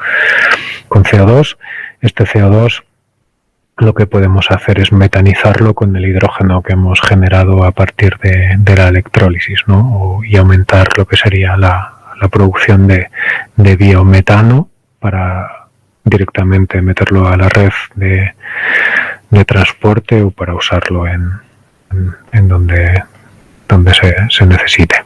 CO2. Este CO2 lo que podemos hacer es metanizarlo con el hidrógeno que hemos generado a partir de la electrólisis, ¿no? Y aumentar lo que sería la producción de biometano para directamente meterlo a la red de transporte o para usarlo en donde se necesite.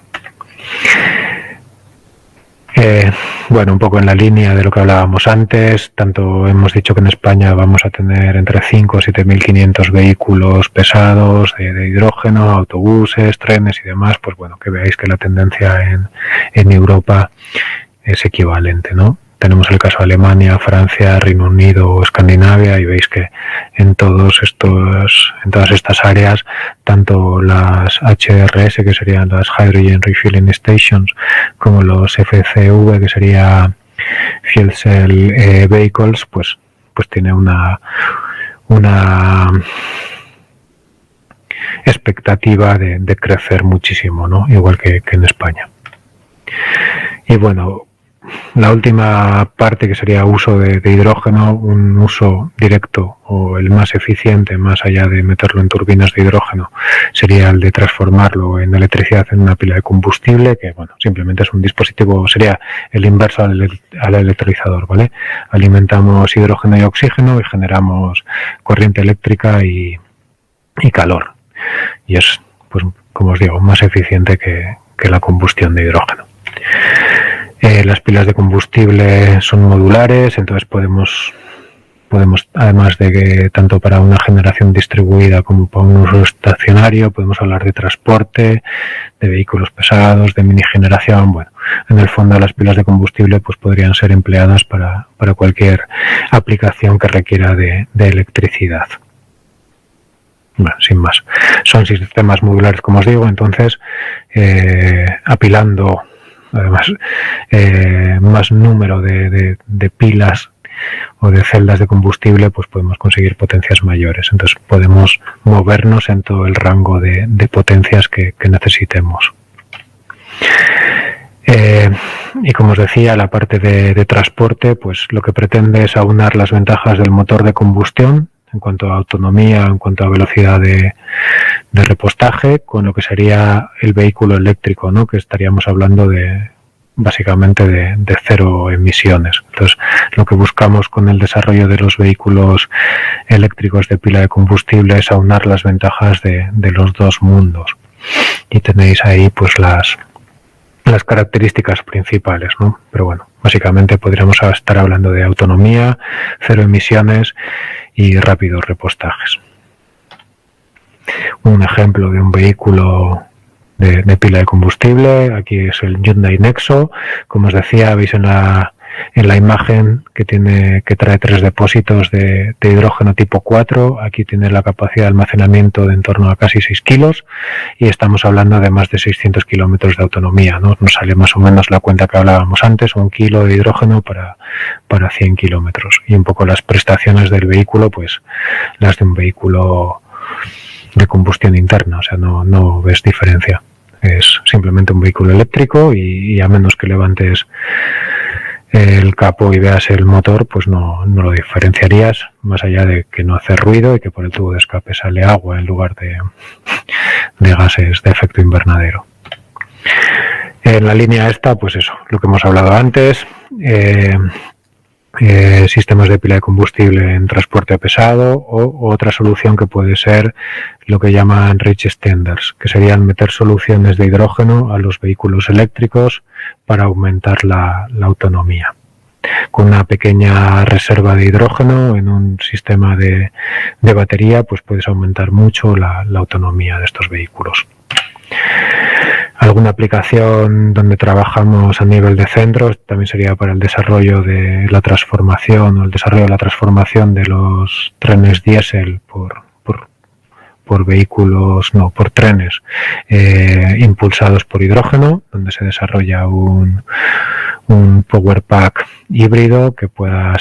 Bueno, un poco en la línea de lo que hablábamos antes, tanto hemos dicho que en España vamos a tener entre 5 y 7.500 vehículos pesados de hidrógeno, autobuses, trenes y demás, pues bueno, que veáis que la tendencia en Europa es equivalente, ¿no? Tenemos el caso de Alemania, Francia, Reino Unido o Escandinavia, y veis que en todas estas áreas, tanto las HRS, que serían las Hydrogen Refueling Stations, como los FCV, que sería Fuel Cell Vehicles, pues tiene una expectativa de crecer muchísimo, ¿no? Igual que en España. Y bueno, la última parte, que sería uso de hidrógeno, un uso directo o el más eficiente, más allá de meterlo en turbinas de hidrógeno, sería el de transformarlo en electricidad en una pila de combustible, que bueno, simplemente es un dispositivo, sería el inverso al electrolizador, ¿vale? Alimentamos hidrógeno y oxígeno y generamos corriente eléctrica y calor. Y es, pues como os digo, más eficiente que la combustión de hidrógeno. Las pilas de combustible son modulares, entonces podemos, además de que tanto para una generación distribuida como para un uso estacionario, podemos hablar de transporte, de vehículos pesados, de mini generación. Bueno, en el fondo las pilas de combustible pues podrían ser empleadas para cualquier aplicación que requiera de electricidad. Bueno, sin más. Son sistemas modulares, como os digo, entonces apilando además más número de pilas de celdas de combustible, pues podemos conseguir potencias mayores. Entonces podemos movernos en todo el rango de potencias que necesitemos. Y como os decía, la parte de transporte, pues lo que pretende es aunar las ventajas del motor de combustión en cuanto a autonomía, en cuanto a velocidad de repostaje, con lo que sería el vehículo eléctrico, ¿no? Que estaríamos hablando básicamente de cero emisiones. Entonces, lo que buscamos con el desarrollo de los vehículos eléctricos de pila de combustible es aunar las ventajas de los dos mundos. Y tenéis ahí pues las características principales, ¿no? Pero bueno, básicamente podríamos estar hablando de autonomía, cero emisiones y rápidos repostajes. Un ejemplo de un vehículo de pila de combustible, aquí es el Hyundai Nexo. Como os decía, veis en la imagen que trae 3 depósitos de hidrógeno tipo 4. Aquí tiene la capacidad de almacenamiento de en torno a casi 6 kilos y estamos hablando de más de 600 kilómetros de autonomía, ¿no? Nos sale más o menos la cuenta que hablábamos antes, 1 kilo de hidrógeno para 100 kilómetros. Y un poco las prestaciones del vehículo, pues las de un vehículo de combustión interna, o sea, no ves diferencia. Es simplemente un vehículo eléctrico y a menos que levantes el capó y veas el motor, pues no lo diferenciarías, más allá de que no hace ruido y que por el tubo de escape sale agua en lugar de gases de efecto invernadero. En la línea esta, pues eso, lo que hemos hablado antes, sistemas de pila de combustible en transporte pesado o otra solución que puede ser lo que llaman range extenders, que serían meter soluciones de hidrógeno a los vehículos eléctricos para aumentar la autonomía. Con una pequeña reserva de hidrógeno en un sistema de batería, pues puedes aumentar mucho la autonomía de estos vehículos. Alguna aplicación donde trabajamos a nivel de centros también sería para el desarrollo de la transformación o el desarrollo de la transformación de los trenes diésel por trenes impulsados por hidrógeno, donde se desarrolla un power pack híbrido que pueda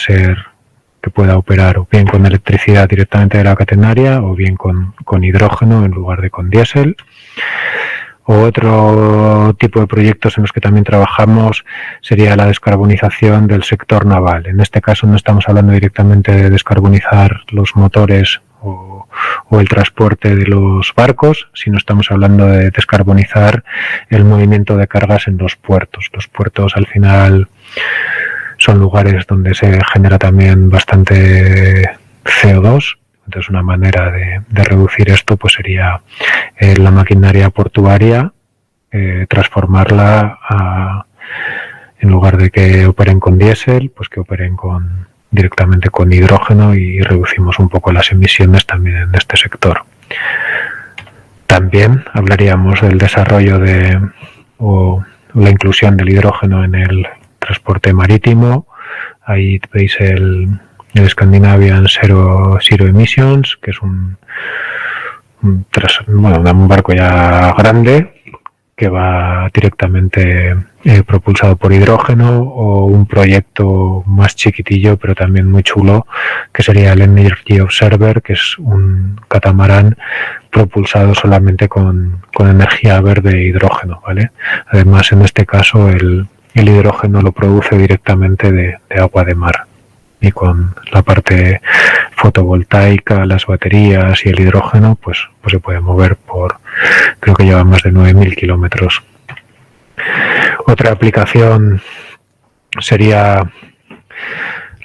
operar o bien con electricidad directamente de la catenaria o bien con hidrógeno en lugar de con diésel. O otro tipo de proyectos en los que también trabajamos sería la descarbonización del sector naval. En este caso no estamos hablando directamente de descarbonizar los motores o el transporte de los barcos, sino estamos hablando de descarbonizar el movimiento de cargas en los puertos. Los puertos al final son lugares donde se genera también bastante CO2. Entonces una manera de reducir esto pues sería la maquinaria portuaria, transformarla en lugar de que operen con diésel, pues que operen directamente con hidrógeno y reducimos un poco las emisiones también en este sector. También hablaríamos del desarrollo o la inclusión del hidrógeno en el transporte marítimo. Ahí veis el Scandinavian Zero Emissions, que es un barco ya grande que va directamente propulsado por hidrógeno, o un proyecto más chiquitillo pero también muy chulo que sería el Energy Observer, que es un catamarán propulsado solamente con energía verde e hidrógeno, ¿vale? Además, en este caso el hidrógeno lo produce directamente de agua de mar, y con la parte fotovoltaica, las baterías y el hidrógeno, pues se puede mover creo que lleva más de 9.000 kilómetros. Otra aplicación sería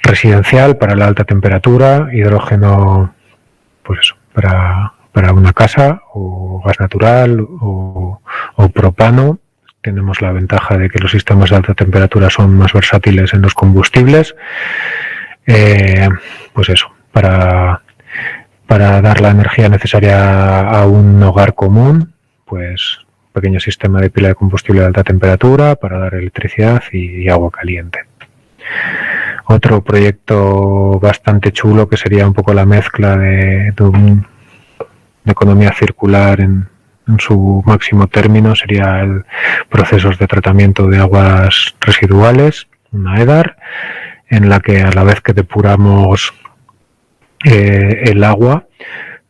residencial para la alta temperatura, hidrógeno, pues eso, para una casa, o gas natural o propano. Tenemos la ventaja de que los sistemas de alta temperatura son más versátiles en los combustibles. Pues eso, para dar la energía necesaria a un hogar común, pues un pequeño sistema de pila de combustible de alta temperatura para dar electricidad y agua caliente. Otro proyecto bastante chulo que sería un poco la mezcla de economía circular en su máximo término sería el procesos de tratamiento de aguas residuales, una EDAR. en la que a la vez que depuramos el agua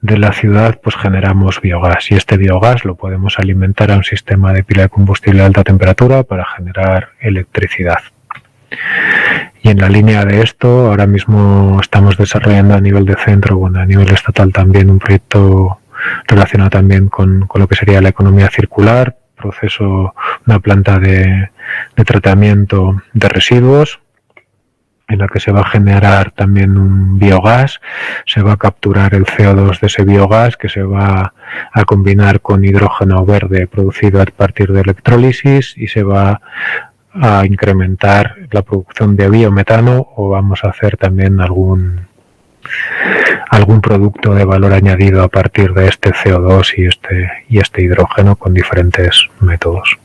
de la ciudad, pues generamos biogás, y este biogás lo podemos alimentar a un sistema de pila de combustible a alta temperatura para generar electricidad. Y en la línea de esto, ahora mismo estamos desarrollando a nivel de centro, bueno, a nivel estatal también, un proyecto relacionado también con lo que sería la economía circular, una planta de tratamiento de residuos, en la que se va a generar también un biogás, se va a capturar el CO2 de ese biogás, que se va a combinar con hidrógeno verde producido a partir de electrólisis, y se va a incrementar la producción de biometano, o vamos a hacer también algún producto de valor añadido a partir de este CO2 y este hidrógeno con diferentes métodos.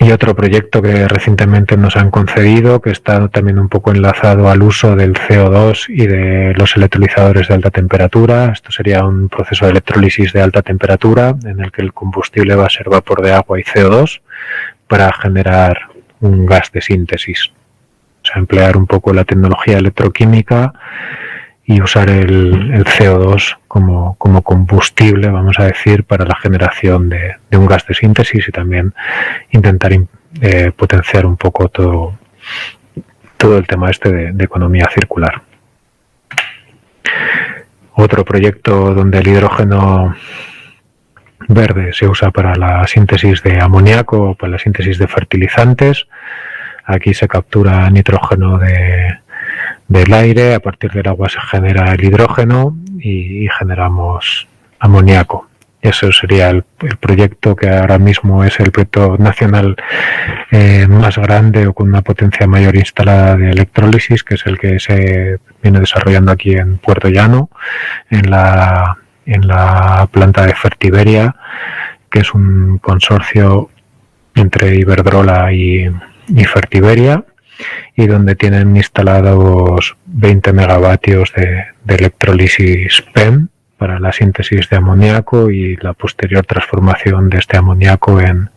Y otro proyecto que recientemente nos han concedido, que está también un poco enlazado al uso del CO2 y de los electrolizadores de alta temperatura. Esto sería un proceso de electrólisis de alta temperatura en el que el combustible va a ser vapor de agua y CO2 para generar un gas de síntesis. O sea, emplear un poco la tecnología electroquímica y usar el CO2 como combustible, vamos a decir, para la generación de un gas de síntesis, y también intentar potenciar un poco todo el tema de economía circular. Otro proyecto donde el hidrógeno verde se usa para la síntesis de amoníaco o para la síntesis de fertilizantes. Aquí se captura nitrógeno del aire, a partir del agua se genera el hidrógeno y generamos amoníaco. Eso sería el proyecto que ahora mismo es el proyecto nacional más grande o con una potencia mayor instalada de electrólisis, que es el que se viene desarrollando aquí en Puerto Llano, en la planta de Fertiberia, que es un consorcio entre Iberdrola y Fertiberia, y donde tienen instalados 20 megavatios de electrólisis PEM para la síntesis de amoníaco y la posterior transformación de este amoníaco en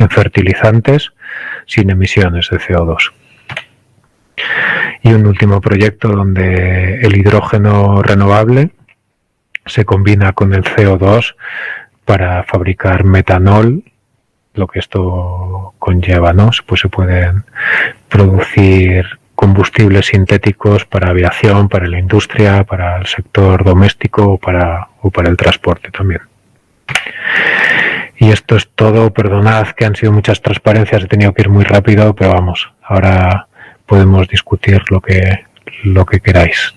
fertilizantes sin emisiones de CO2. Y un último proyecto donde el hidrógeno renovable se combina con el CO2 para fabricar metanol, lo que esto conlleva, ¿no? Pues se pueden producir combustibles sintéticos para aviación, para la industria, para el sector doméstico o para el transporte también. Y esto es todo. Perdonad que han sido muchas transparencias, he tenido que ir muy rápido, pero vamos, ahora podemos discutir lo que queráis.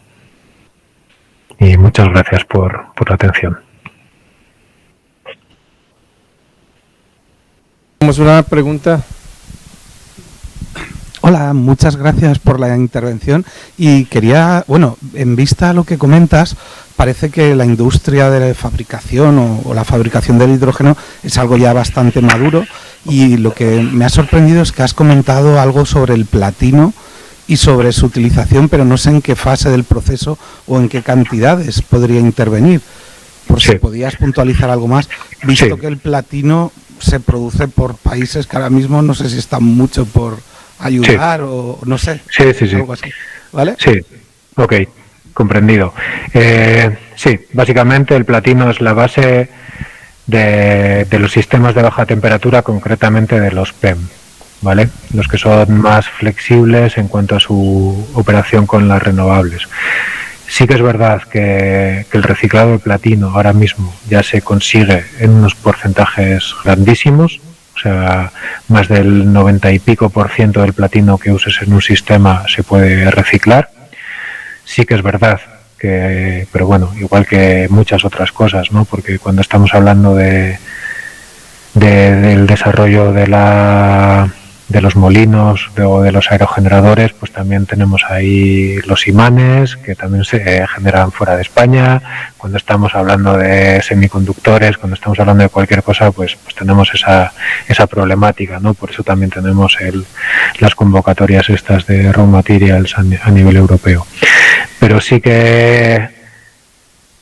Y muchas gracias por la atención. Tenemos una pregunta. Hola, muchas gracias por la intervención, y quería, en vista a lo que comentas, parece que la industria de la fabricación o la fabricación del hidrógeno es algo ya bastante maduro, y lo que me ha sorprendido es que has comentado algo sobre el platino y sobre su utilización, pero no sé en qué fase del proceso o en qué cantidades podría intervenir. Por si podías puntualizar algo más, visto que el platino se produce por países que ahora mismo no sé si están mucho por ayudar o no sé. Algo así, ¿vale? Sí, ok, comprendido. Sí, básicamente el platino es la base de los sistemas de baja temperatura, concretamente de los PEM, ¿vale? Los que son más flexibles en cuanto a su operación con las renovables. Sí que es verdad que el reciclado de platino ahora mismo ya se consigue en unos porcentajes grandísimos, o sea, más del 90 y pico % del platino que uses en un sistema se puede reciclar. Sí que es verdad que, pero bueno, igual que muchas otras cosas, ¿no? Porque cuando estamos hablando del desarrollo de los molinos o de los aerogeneradores, pues también tenemos ahí los imanes que también se generan fuera de España. Cuando estamos hablando de semiconductores, cuando estamos hablando de cualquier cosa, pues tenemos esa problemática, ¿no? Por eso también tenemos las convocatorias estas de raw materials a nivel europeo. Pero sí que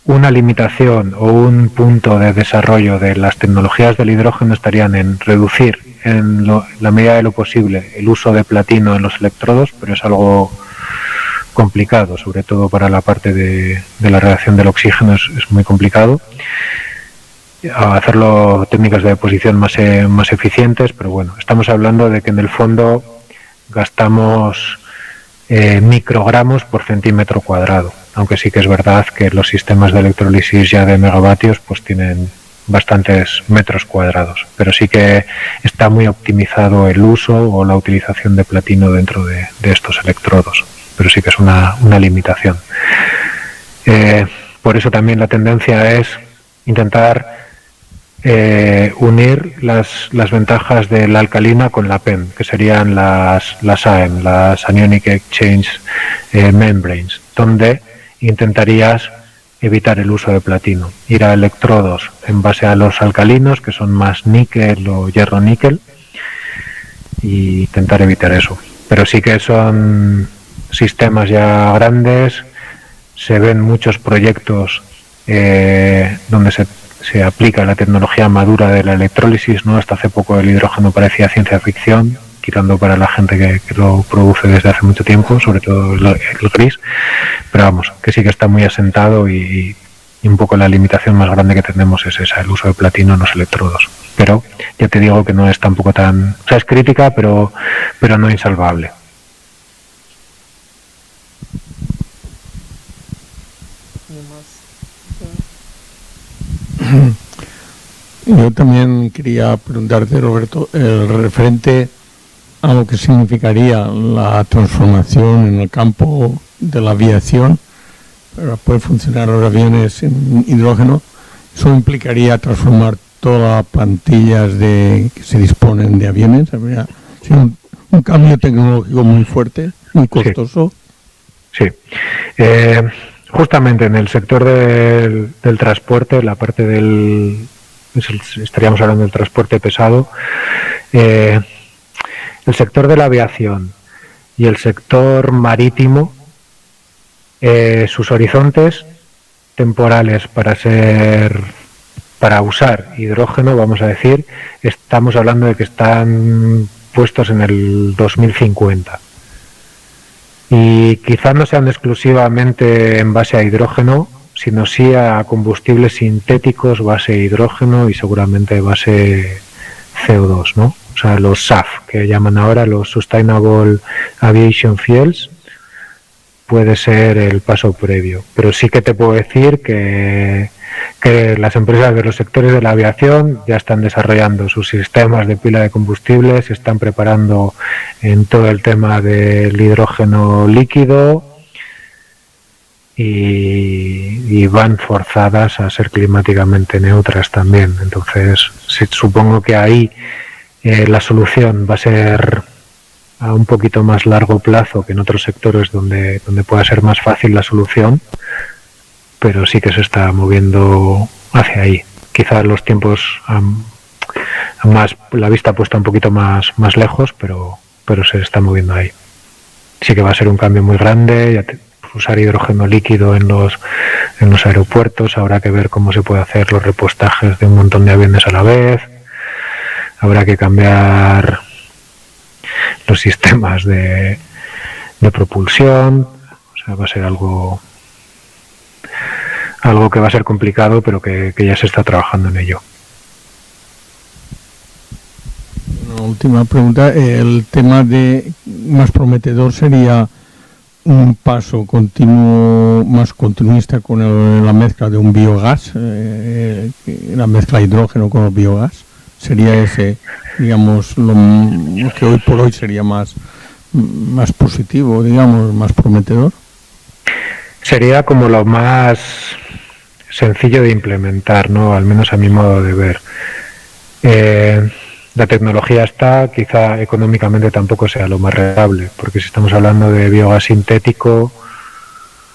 una limitación o un punto de desarrollo de las tecnologías del hidrógeno estarían en reducir la medida de lo posible el uso de platino en los electrodos, pero es algo complicado, sobre todo para la parte de la reacción del oxígeno es muy complicado. Hacerlo técnicas de deposición más eficientes, pero bueno, estamos hablando de que en el fondo gastamos microgramos por centímetro cuadrado, aunque sí que es verdad que los sistemas de electrólisis ya de megavatios pues tienen bastantes metros cuadrados, pero sí que está muy optimizado el uso o la utilización de platino dentro de estos electrodos, pero sí que es una limitación. Por eso también la tendencia es intentar unir las ventajas de la alcalina con la PEM, que serían las AEM, las Anionic Exchange Membranes, donde intentarías evitar el uso de platino, ir a electrodos en base a los alcalinos, que son más níquel o hierro-níquel, y intentar evitar eso. Pero sí que son sistemas ya grandes, se ven muchos proyectos donde se aplica la tecnología madura de la electrólisis, ¿no? Hasta hace poco el hidrógeno parecía ciencia ficción, quitando para la gente que lo produce desde hace mucho tiempo, sobre todo el gris, pero vamos, que sí que está muy asentado y un poco la limitación más grande que tenemos es esa, el uso de platino en los electrodos. Pero ya te digo que no es tampoco tan... O sea, es crítica, pero no insalvable. Yo también quería preguntarte, Roberto, referente a lo que significaría la transformación en el campo de la aviación para poder funcionar los aviones en hidrógeno. Eso implicaría transformar todas las plantillas que se disponen de aviones. Habría un cambio tecnológico muy fuerte, muy costoso. Sí. Justamente en el sector del transporte, la parte estaríamos hablando del transporte pesado, el sector de la aviación y el sector marítimo, sus horizontes temporales para usar hidrógeno, vamos a decir, estamos hablando de que están puestos en el 2050. Y quizás no sean exclusivamente en base a hidrógeno, sino sí a combustibles sintéticos, base hidrógeno y seguramente base CO2, ¿no? O sea, los SAF, que llaman ahora los Sustainable Aviation Fuels, puede ser el paso previo. Pero sí que te puedo decir que las empresas de los sectores de la aviación ya están desarrollando sus sistemas de pila de combustible, se están preparando en todo el tema del hidrógeno líquido y van forzadas a ser climáticamente neutras también. Entonces, supongo que ahí la solución va a ser a un poquito más largo plazo que en otros sectores donde pueda ser más fácil la solución, pero sí que se está moviendo hacia ahí. Quizás los tiempos la vista puesta un poquito más lejos, pero se está moviendo ahí. Sí que va a ser un cambio muy grande. Usar hidrógeno líquido en los aeropuertos, habrá que ver cómo se puede hacer los repostajes de un montón de aviones a la vez, habrá que cambiar los sistemas de propulsión. O sea, va a ser algo que va a ser complicado, pero que ya se está trabajando en ello. Una última pregunta. El tema más prometedor sería un paso continuo, más continuista con la mezcla de un biogás, la mezcla de hidrógeno con el biogás. Sería ese, digamos, lo que hoy por hoy sería más positivo, digamos, más prometedor. Sería como lo más sencillo de implementar, ¿no? Al menos a mi modo de ver. La tecnología está, quizá económicamente tampoco sea lo más rentable, porque si estamos hablando de biogás sintético,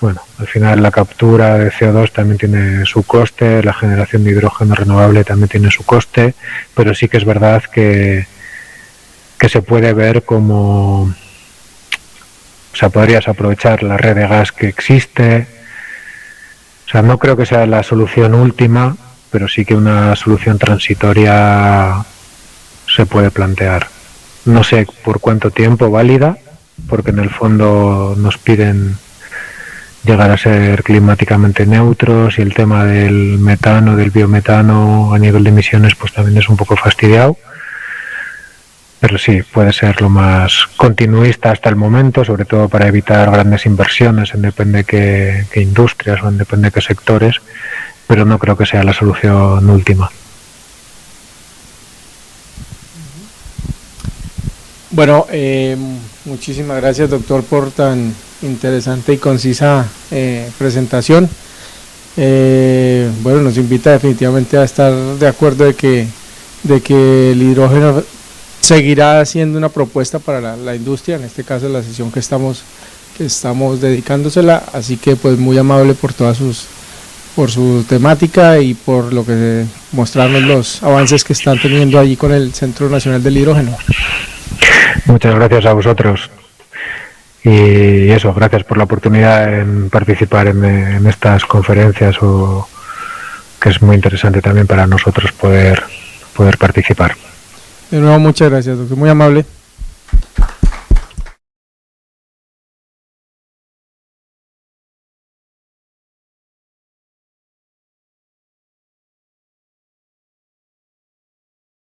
bueno, al final la captura de CO2 también tiene su coste, la generación de hidrógeno renovable también tiene su coste, pero sí que es verdad que se puede ver como, o sea, podrías aprovechar la red de gas que existe. O sea, no creo que sea la solución última, pero sí que una solución transitoria se puede plantear. No sé por cuánto tiempo válida, porque en el fondo nos piden llegar a ser climáticamente neutros y el tema del metano, del biometano a nivel de emisiones pues también es un poco fastidiado. Pero sí, puede ser lo más continuista hasta el momento, sobre todo para evitar grandes inversiones en depende qué industrias o en depende qué sectores, pero no creo que sea la solución última. Bueno, muchísimas gracias, doctor, por tan interesante y concisa presentación. Bueno, nos invita definitivamente a estar de acuerdo de que el hidrógeno seguirá siendo una propuesta para la industria, en este caso la sesión que estamos dedicándosela, así que pues muy amable por por su temática y por lo que mostrarnos los avances que están teniendo allí con el Centro Nacional del Hidrógeno. Muchas gracias a vosotros y eso, gracias por la oportunidad en participar en estas conferencias, que es muy interesante también para nosotros poder participar. De nuevo, muchas gracias, doctor, muy amable.